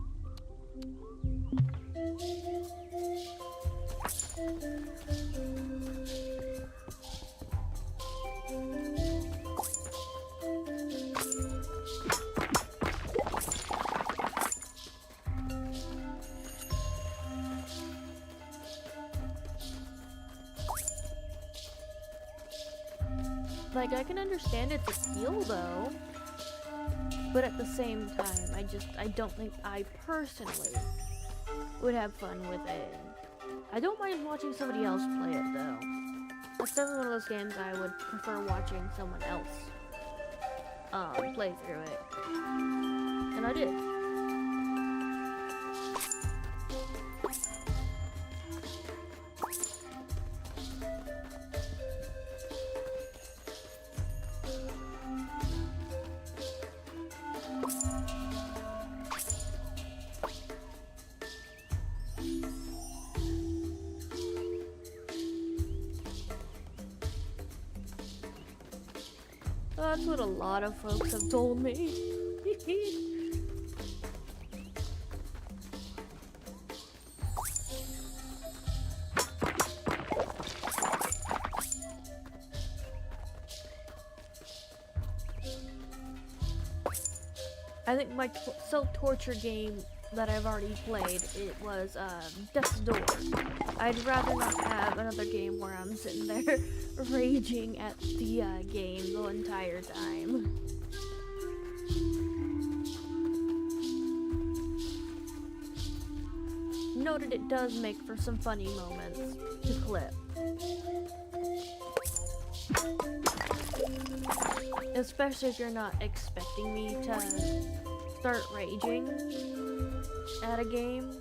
can understand its appeal though, but at the same time, I don't think I personally would have fun with it. I don't mind watching somebody else play it though. That's definitely one of those games I would prefer watching someone else play through it. And I did. That's what a lot of folks have told me. I think my self-torture game that I've already played, it was Death's Door. I'd rather not have another game where I'm sitting there raging at the game the entire time. Noted it does make for some funny moments to clip. Especially if you're not expecting me to start raging at a game.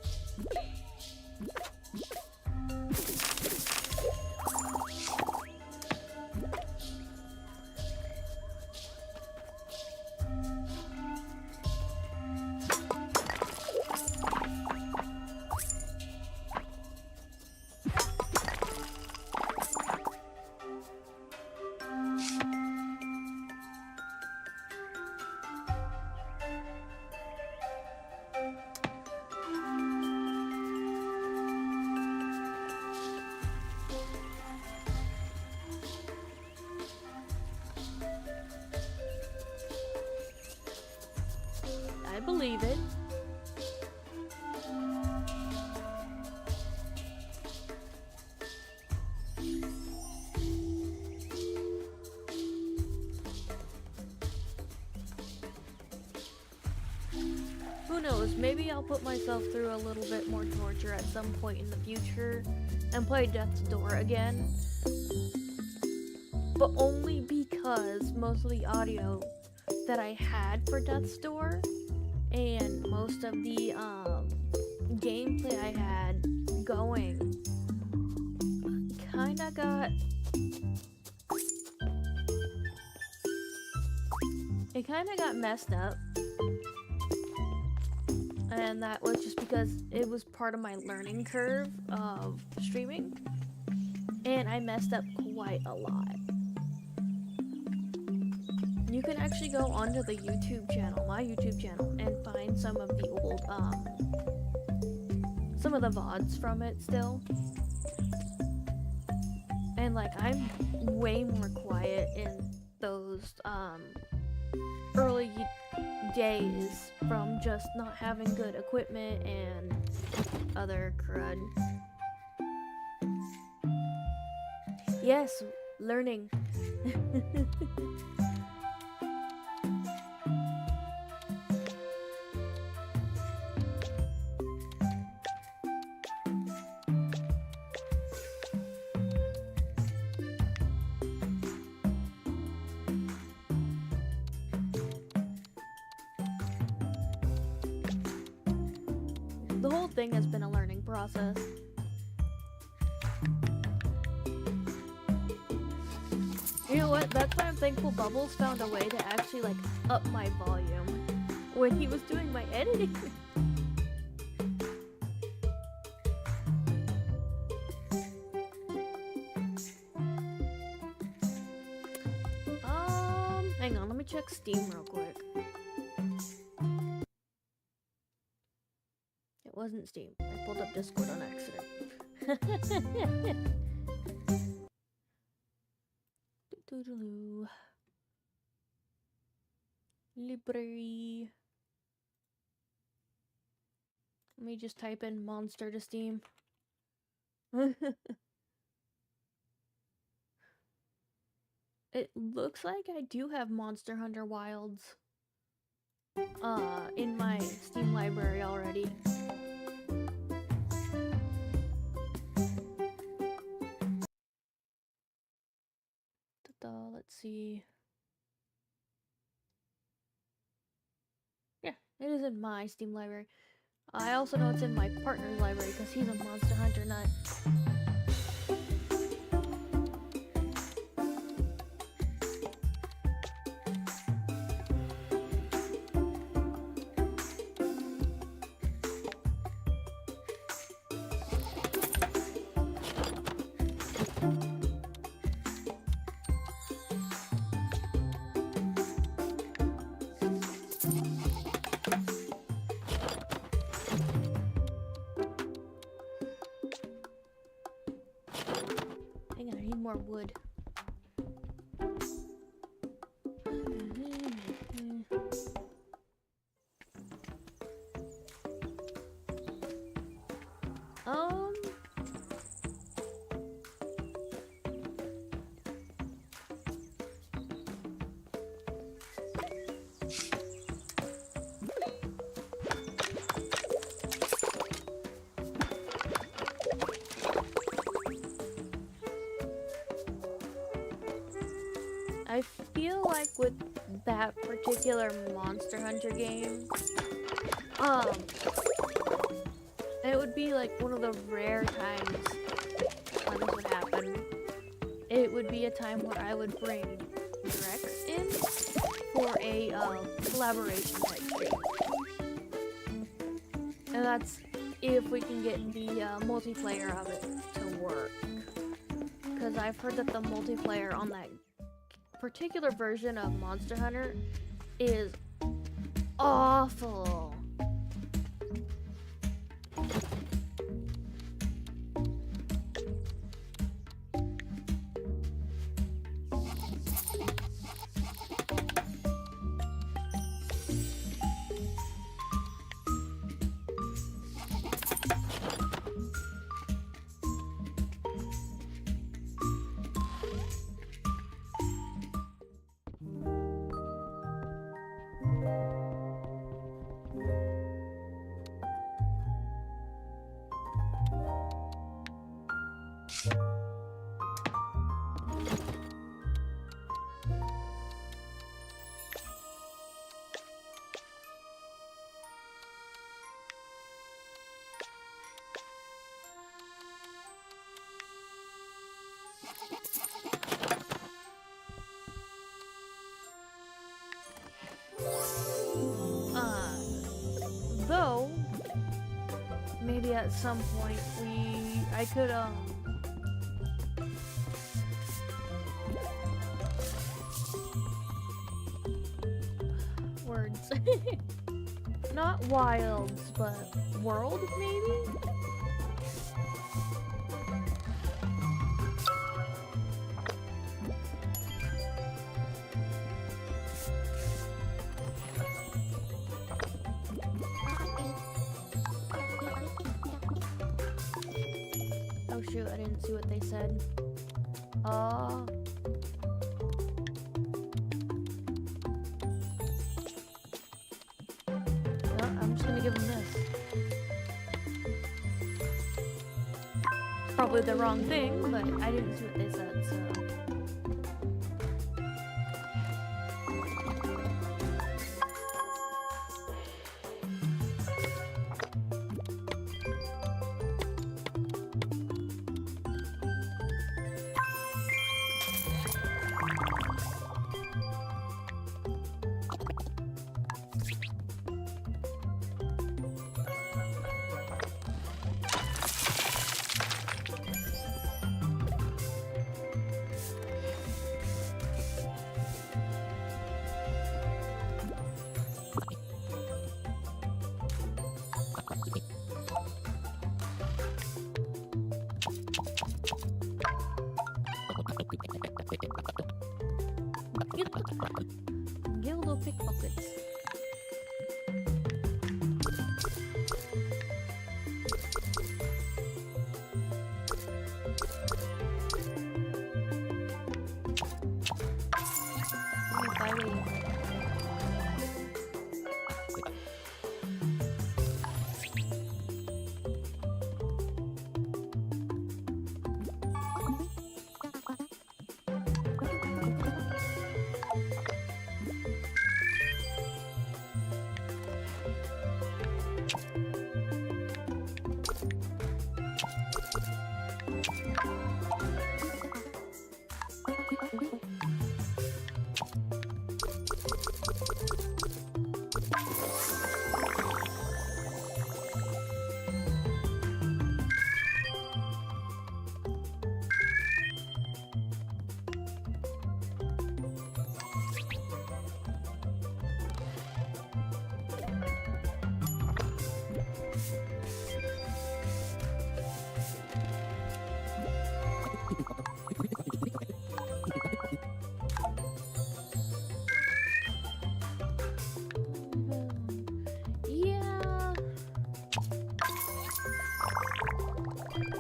I believe it. Who knows, maybe I'll put myself through a little bit more torture at some point in the future and play Death's Door again. But only because most of the audio that I had for Death's Door and most of the gameplay I had going kinda got messed up, and that was just because it was part of my learning curve of streaming, and I messed up quite a lot. You can actually go onto the YouTube channel, my YouTube channel, and find some of the old, some of the VODs from it still. And like, I'm way more quiet in those, early days from just not having good equipment and other crud. Yes, learning. The whole thing has been a learning process. You know what? That's why I'm thankful Bubbles found a way to actually like up my volume when he was doing my editing. Hang on, let me check Steam real quick. It wasn't Steam. I pulled up Discord on accident. Library. Let me just type in monster to Steam. It looks like I do have Monster Hunter Wilds in my Steam library already. Let's see. Yeah, it is in my Steam library. I also know it's in my partner's library because he's a Monster Hunter nut. Hang on, I need more wood. I feel like with that particular Monster Hunter game, it would be like one of the rare times when this would happen. It would be a time where I would bring Rex in for a collaboration type stream. And that's if we can get the multiplayer of it to work. Because I've heard that the multiplayer on that particular version of Monster Hunter is awful. Though maybe at some point I could words. Not wilds, but world maybe? Oh shoot, I didn't see what they said. I'm just gonna give him this. Probably the wrong thing, but I didn't see what they said, so.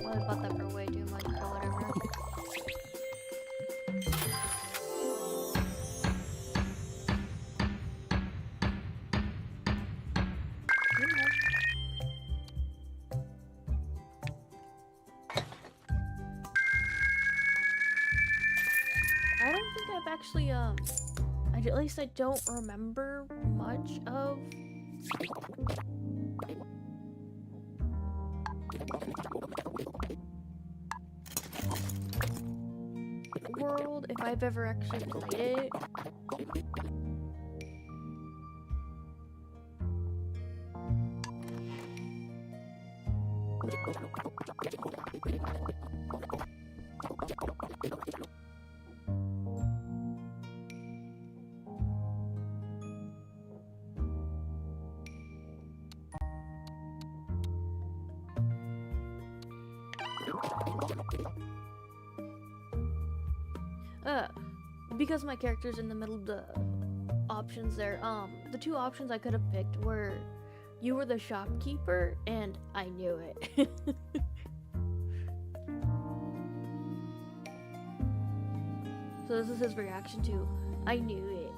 Well, I bought that for way too much, but whatever. I don't think I've actually, at least I don't remember much of World, if I've ever actually played it. Because my character's in the middle of the options there, the two options I could have picked were you were the shopkeeper and I knew it. So this is his reaction to I knew it.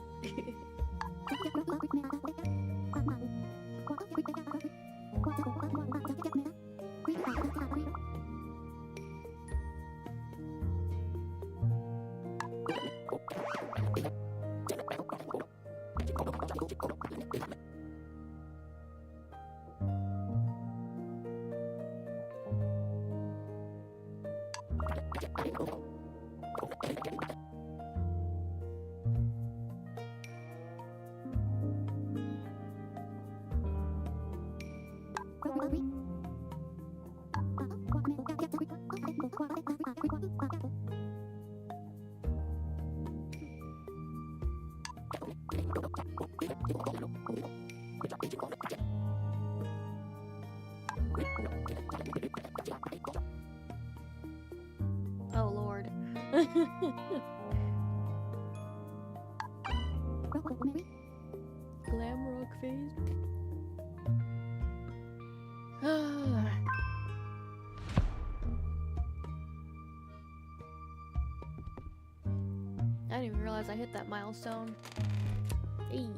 Oh Lord. Glam rock phase. I didn't even realize I hit that milestone. Hey.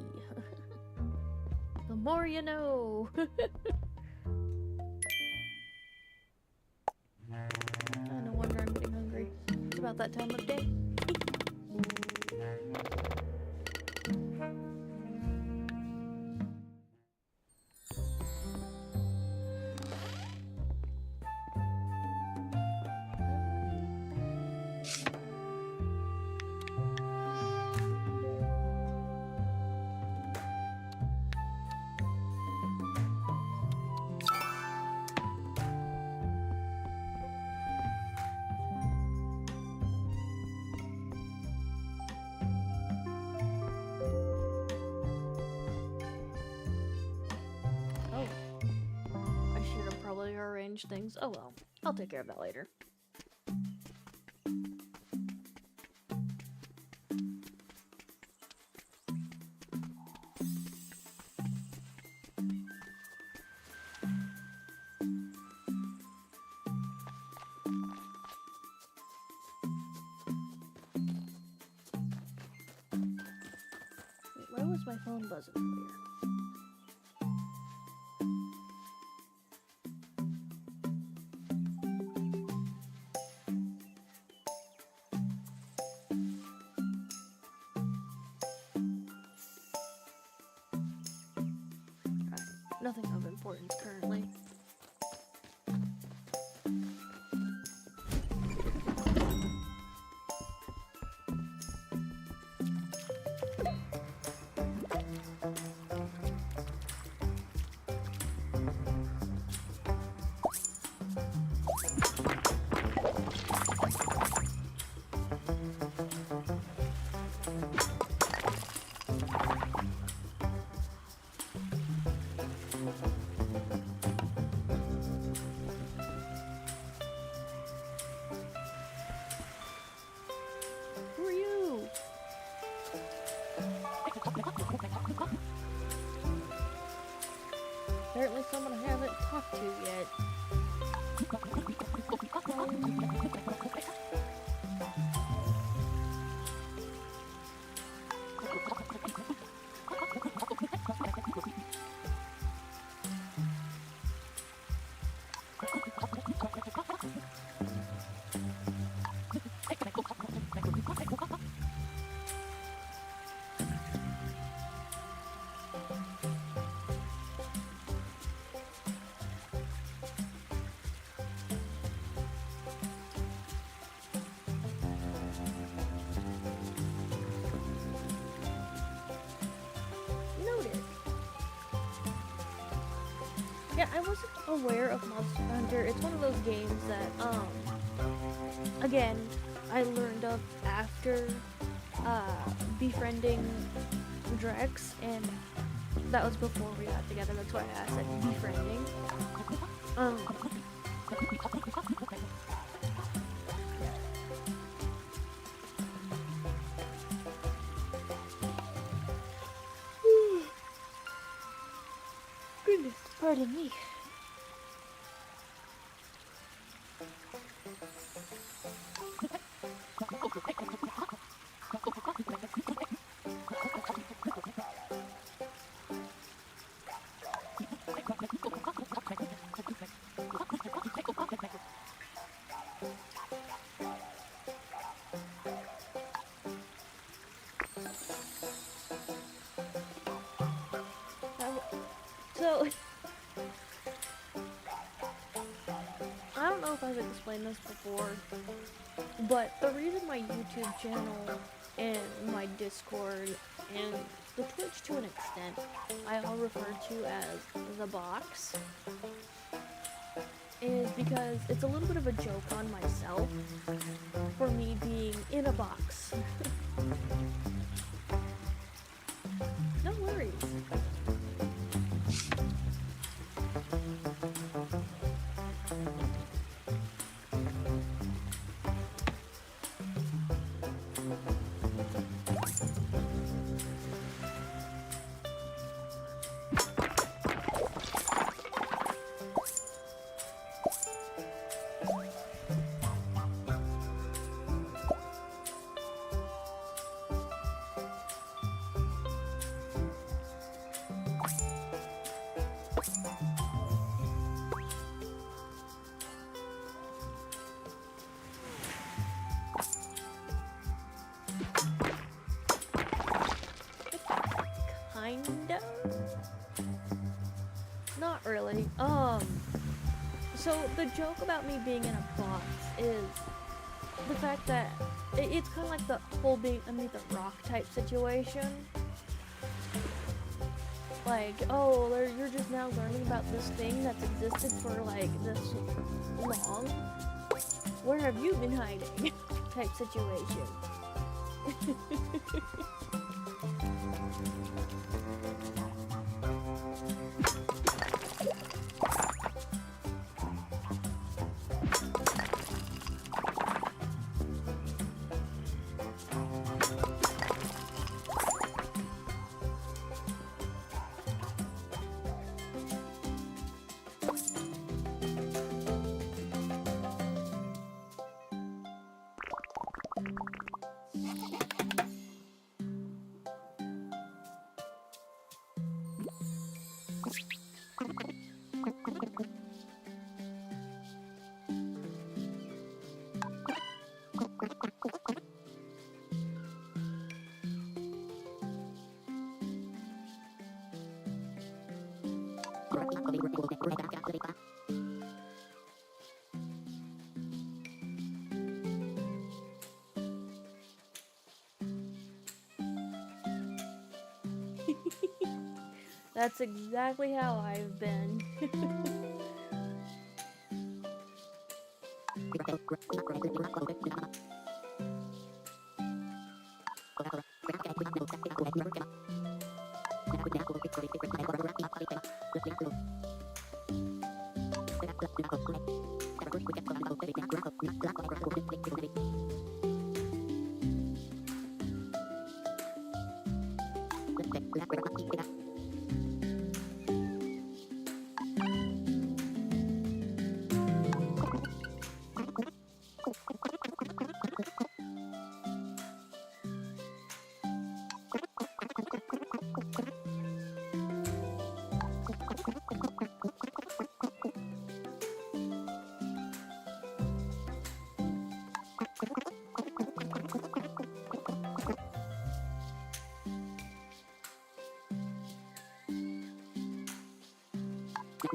The more you know. No wonder I'm getting hungry. It's about that time of day. Arrange things. Oh well, I'll take care of that later. Wait, why was my phone buzzing earlier? Nothing of importance currently. Apparently someone I haven't talked to yet. Noted. Yeah, I wasn't aware of Monster Hunter. It's one of those games that, again, I learned of after, befriending Drex, and that was before we got together. That's why I said befriending. Goodness, pardon me. So, I don't know if I've explained this before, but the reason my YouTube channel and my Discord and the Twitch to an extent I all refer to as the box is because it's a little bit of a joke on myself for me being in a box. No worries. Kind of? Not really. So the joke about me being in a box is the fact that it's kind of like the whole being underneath a rock type situation. Like, oh, you're just now learning about this thing that's existed for like this long. Where have you been hiding? Type situation. That's exactly how I've been. Yo.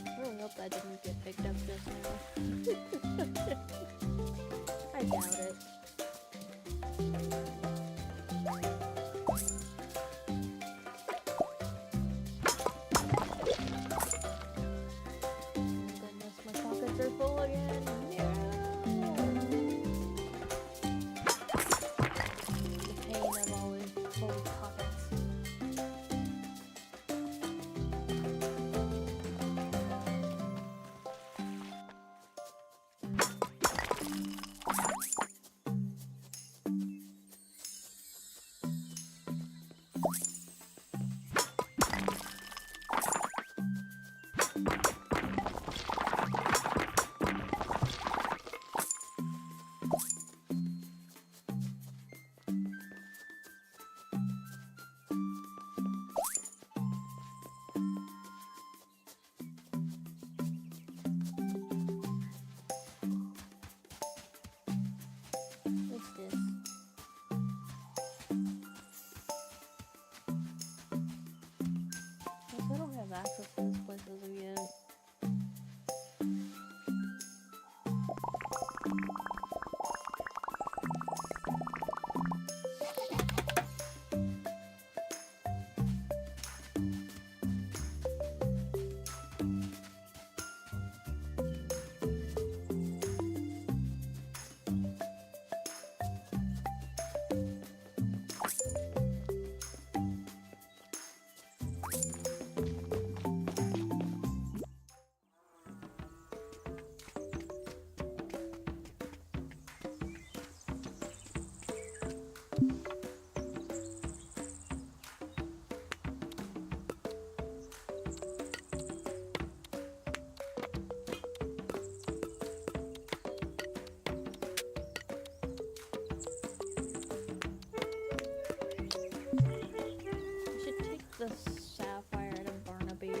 I really hope that didn't get picked up just now. I doubt it. Goodness, my pockets are full again. No! The pain of always full pockets. What's this? I don't have access to this place as of yet. I should take the sapphire to Barnaby.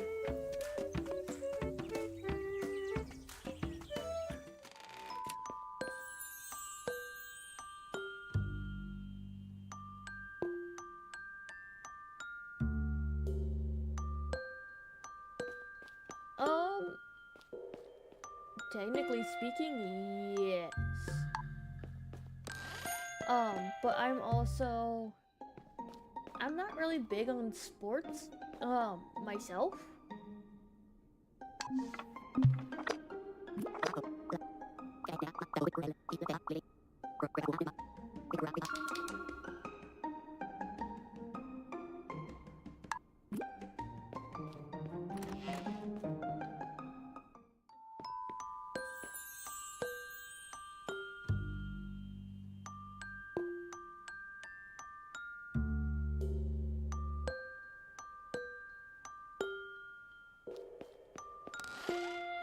Technically speaking, yes. But I'm not really big on sports, myself.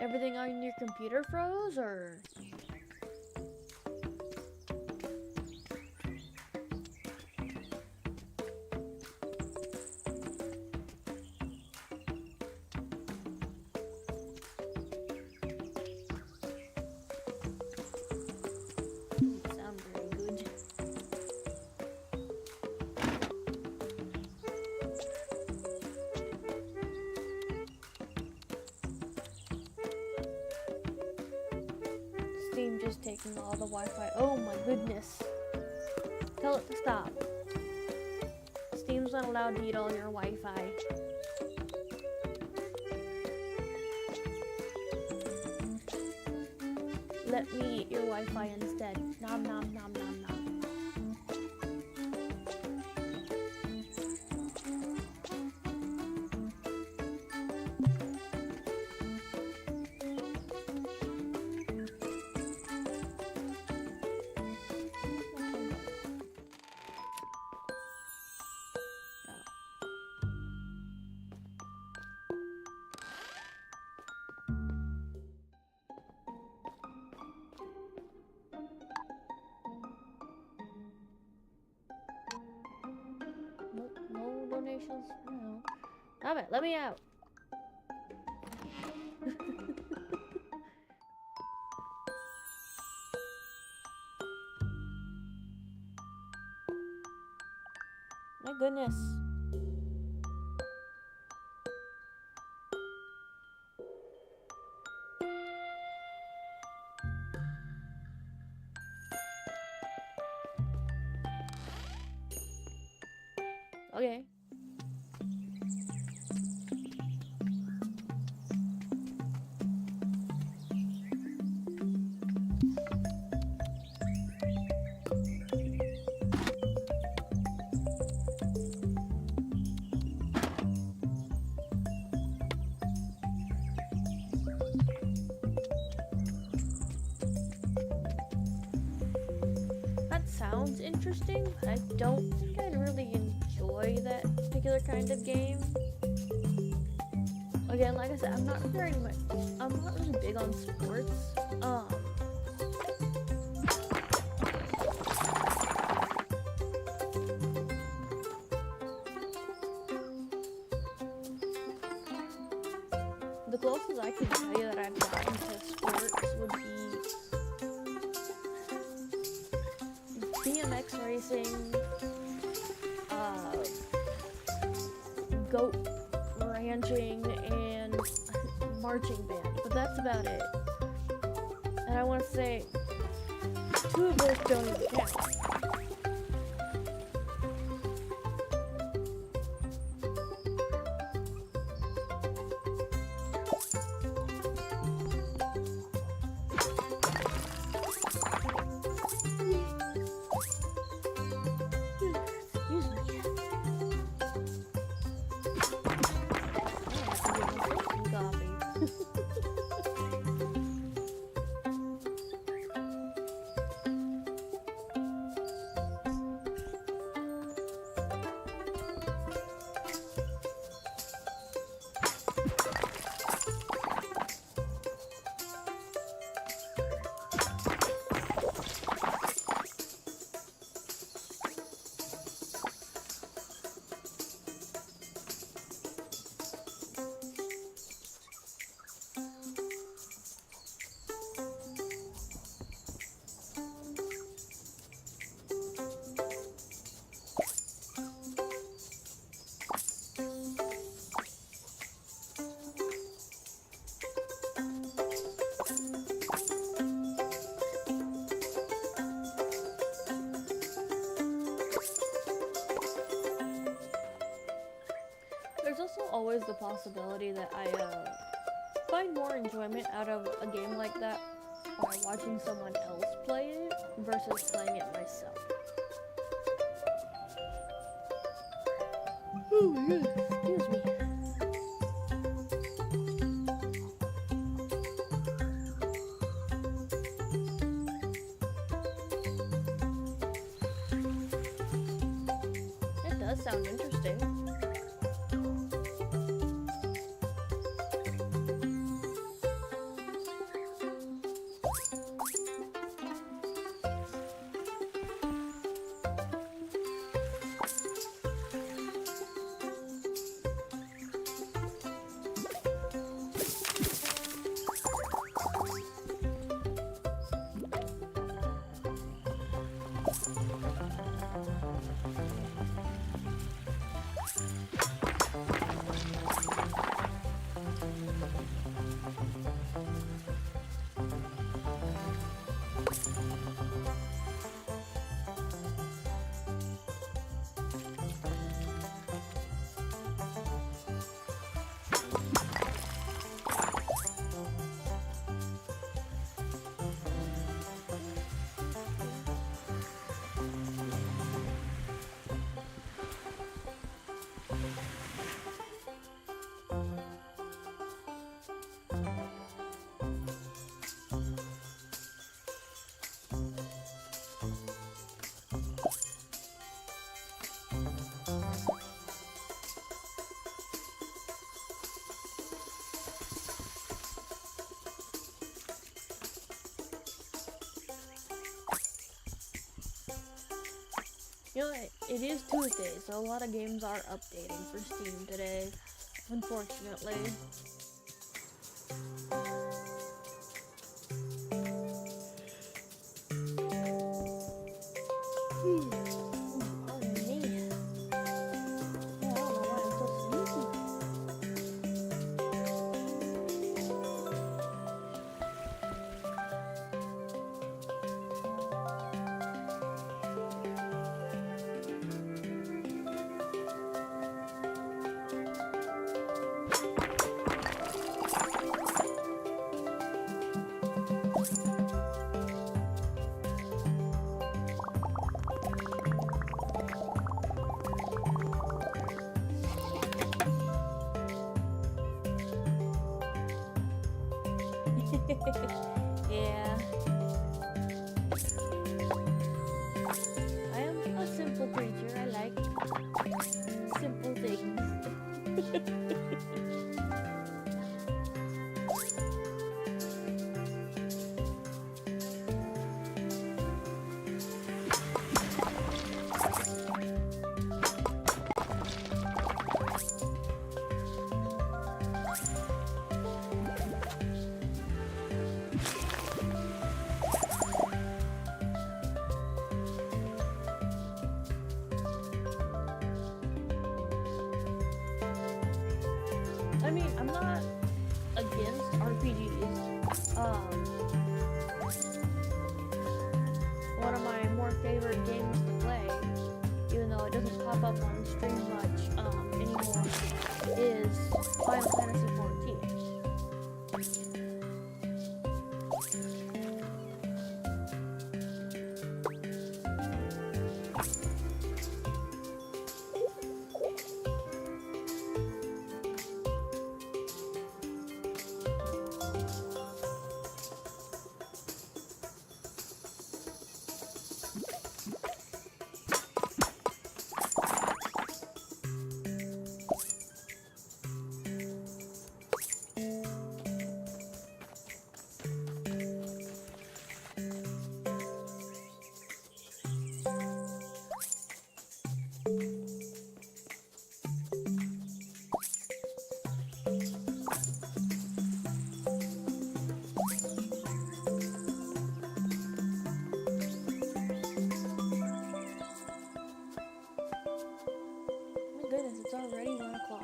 Everything on your computer froze, or? Sound very good. Steam just taking all the Wi-Fi. Oh my goodness. Tell it to stop. Steam's not allowed to eat all your Wi-Fi. Let me eat your Wi-Fi instead. Nom nom nom nom nom. facials? I don't know. Stop it, let me out. My goodness. Okay. That sounds interesting, but I don't think I'd really enjoy that particular kind of game. Again, like I said, I'm not really big on sports. The closest I can tell you that I've gotten to sports would be BMX racing, goat ranching, and marching band, but that's about it. And I want to say, two of those don't even count. There's also always the possibility that I find more enjoyment out of a game like that by watching someone else play it versus playing it myself. Oh my god, excuse me. It does sound interesting. You know, it is Tuesday, so a lot of games are updating for Steam today, unfortunately. Pardon me. Yeah, I don't know why I'm so sleepy. Yeah. I am a simple creature. I like simple things. I mean, I'm not against RPGs. One of my more favorite games to play, even though it doesn't pop up on stream much anymore, is Final Fantasy XIV. My goodness, it's already 1 o'clock.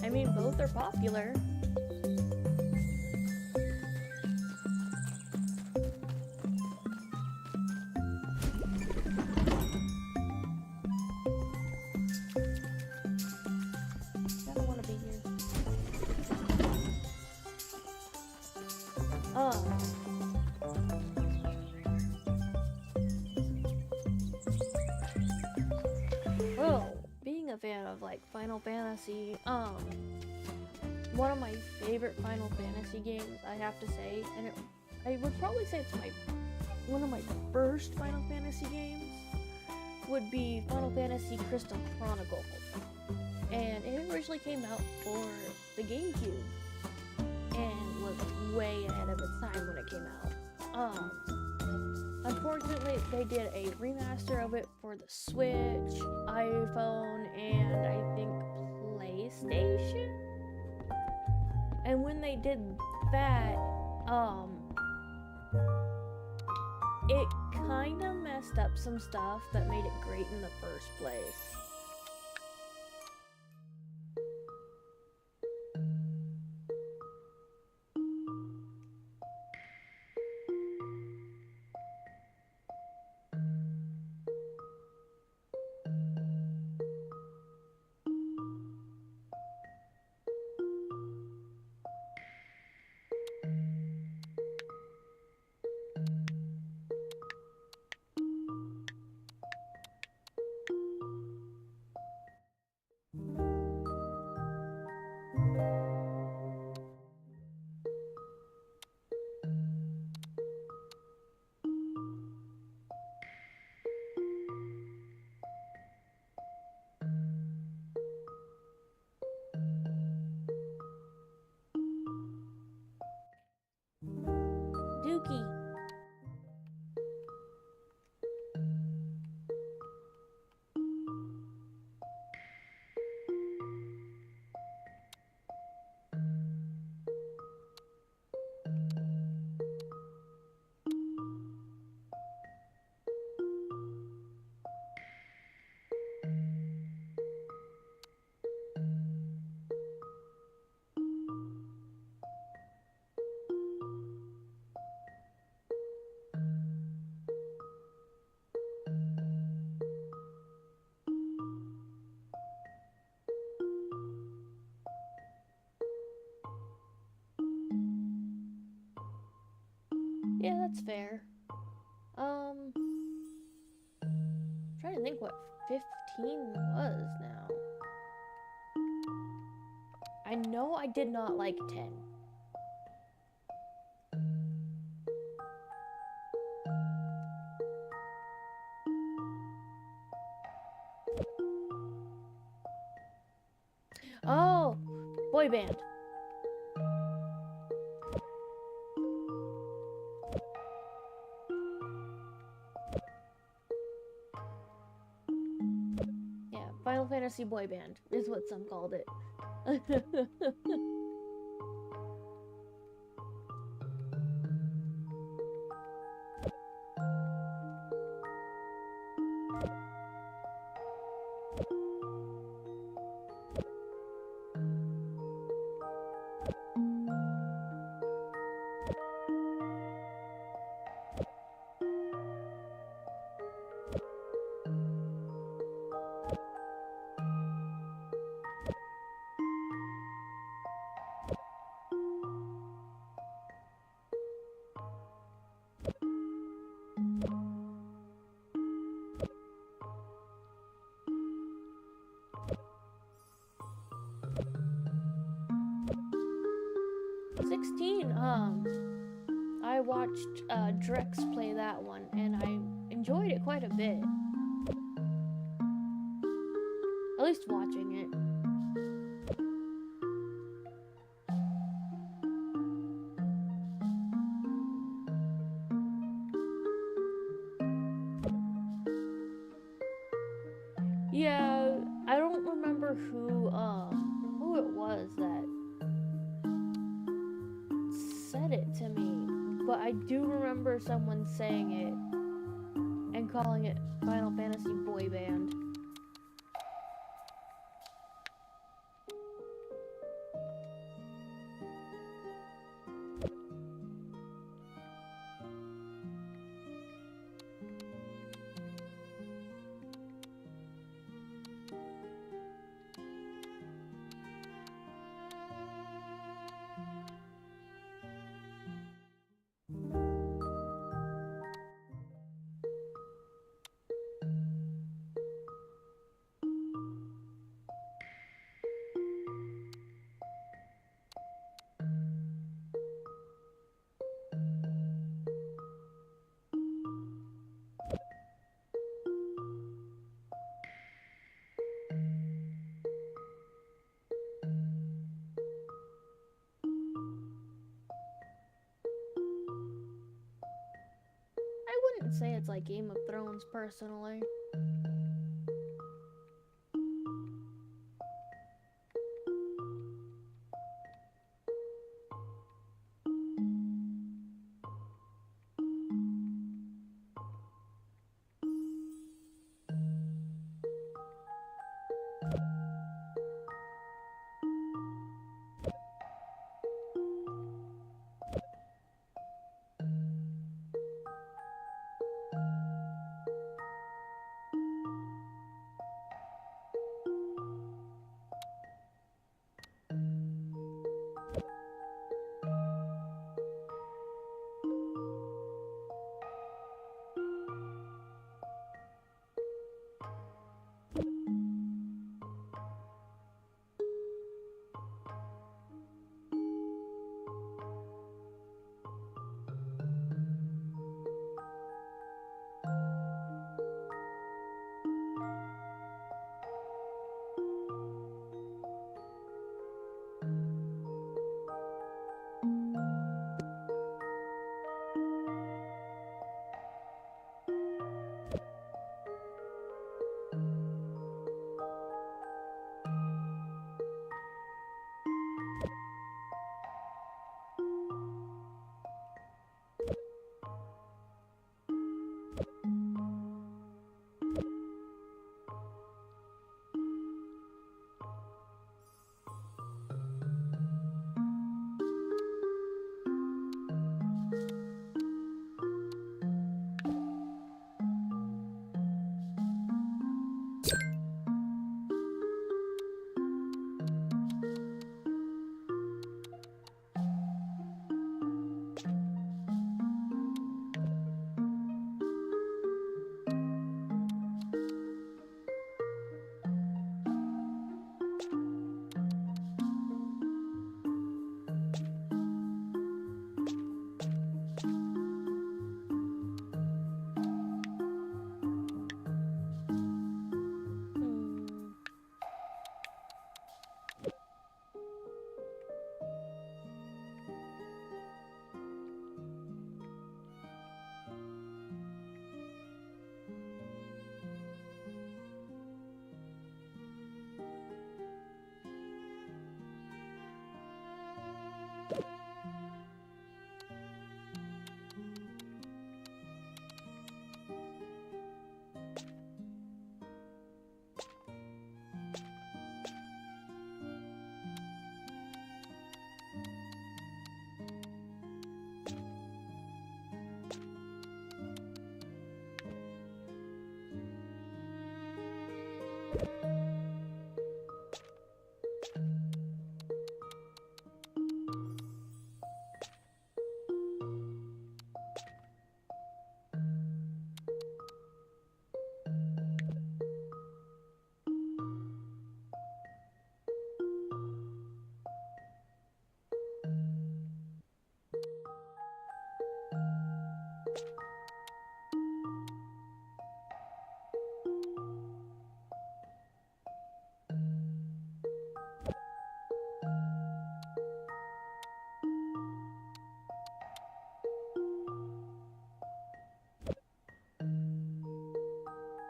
I mean, both are popular. I don't want to be here. Well, being a fan of like Final Fantasy, one of my favorite Final Fantasy games, I have to say, and I would probably say it's one of my first Final Fantasy games, would be Final Fantasy Crystal Chronicle. And it originally came out for the GameCube and was way ahead of its time when it came out. Unfortunately, they did a remaster of it for the Switch, iPhone, and I think PlayStation. And when they did that, it kind of messed up some stuff that made it great in the first place. Yeah, that's fair. Trying to think what 15 was now. I know I did not like 10. Oh, boy band. Yeah, Final Fantasy boy band is what some called it. 16, I watched Drex play that one, and I enjoyed it quite a bit. At least watching it. Yeah, I don't remember who it was that said it to me, but I do remember someone saying it and calling it Final Fantasy boy band. I wouldn't say it's like Game of Thrones personally.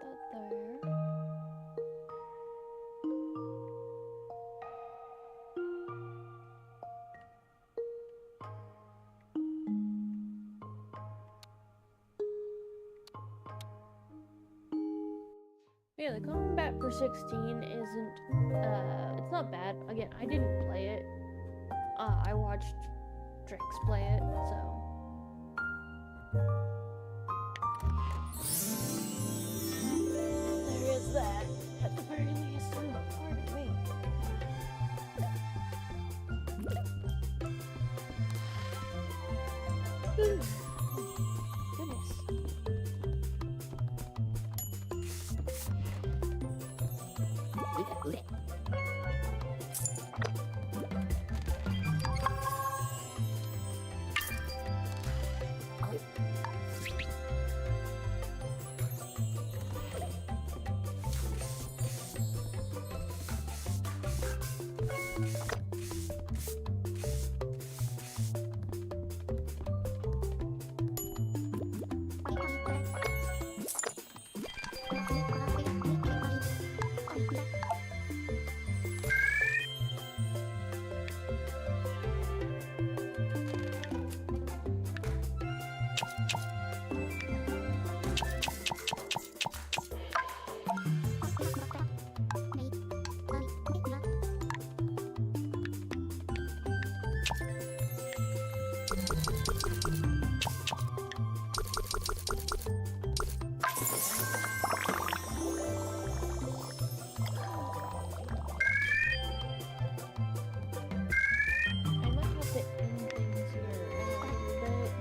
That there. Yeah, the combat for 16 isn't, it's not bad. Again, I didn't play it. I watched Drix play it, so. There is that, at the very least. Oh, pardon me. Goodness. I might have to end things here in a little bit.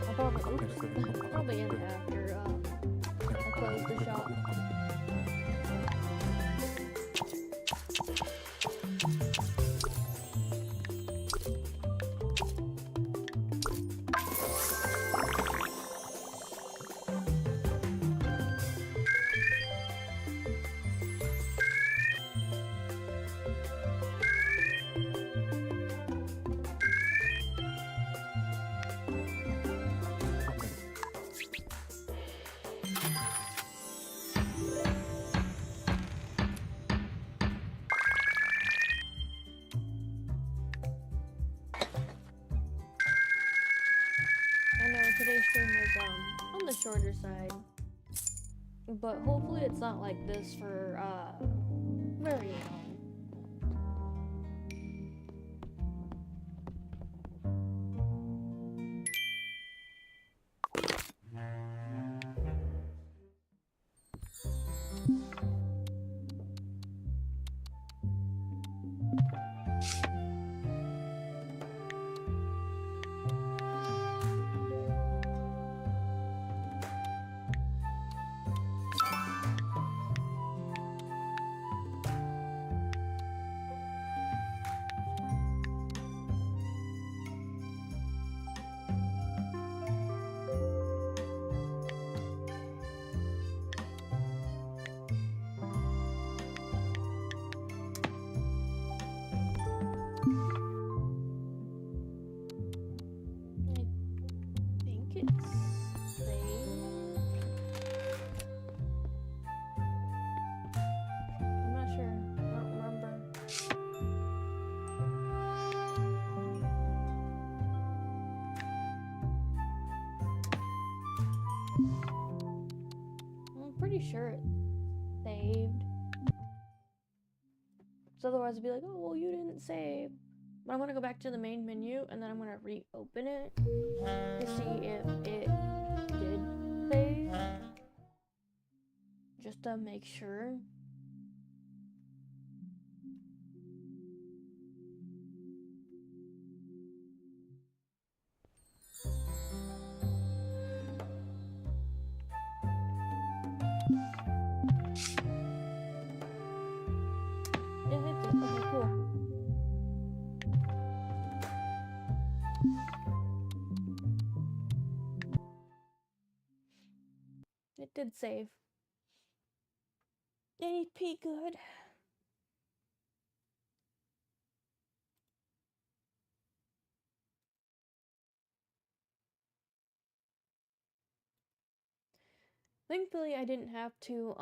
I'll probably end after I close the shop. I know today's stream was on the shorter side, but hopefully it's not like this for very long. sure it saved. So otherwise it'd be like, oh, well, you didn't save. But I'm gonna go back to the main menu and then I'm gonna reopen it to see if it did save. Just to make sure. Yeah, it did. Okay, cool. It did save. AP good. Thankfully, I didn't have to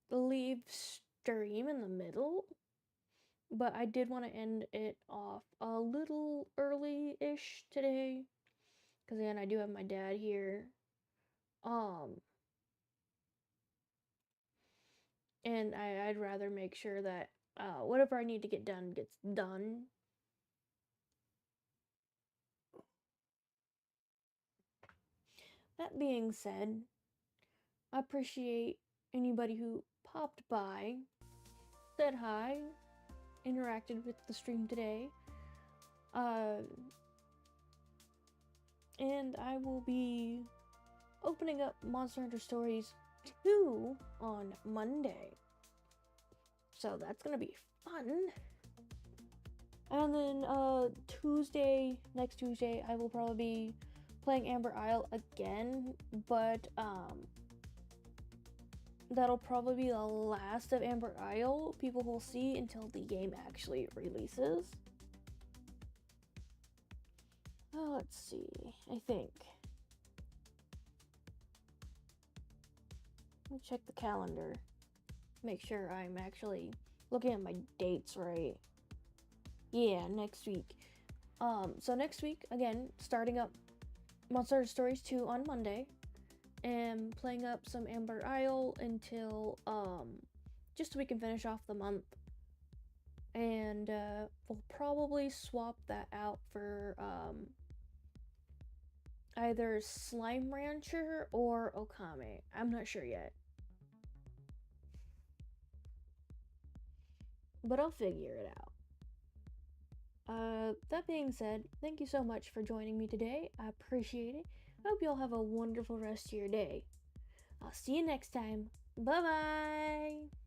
leave stream in the middle, but I did want to end it off a little early-ish today, because again, I do have my dad here, and I'd rather make sure that whatever I need to get done gets done. That being said, I appreciate anybody who popped by, said hi, interacted with the stream today. And I will be opening up Monster Hunter Stories 2 on Monday. So that's gonna be fun. And then next Tuesday, I will probably be playing Amber Isle again, but that'll probably be the last of Amber Isle people will see until the game actually releases. Let's see, I think. Let me check the calendar. Make sure I'm actually looking at my dates right. Yeah, next week. So next week, again, starting up Monster Hunter Stories 2 on Monday, and playing up some Amber Isle until, just so we can finish off the month. And, we'll probably swap that out for, either Slime Rancher or Okame. I'm not sure yet. But I'll figure it out. That being said, thank you so much for joining me today. I appreciate it. I hope you all have a wonderful rest of your day. I'll see you next time. Bye-bye!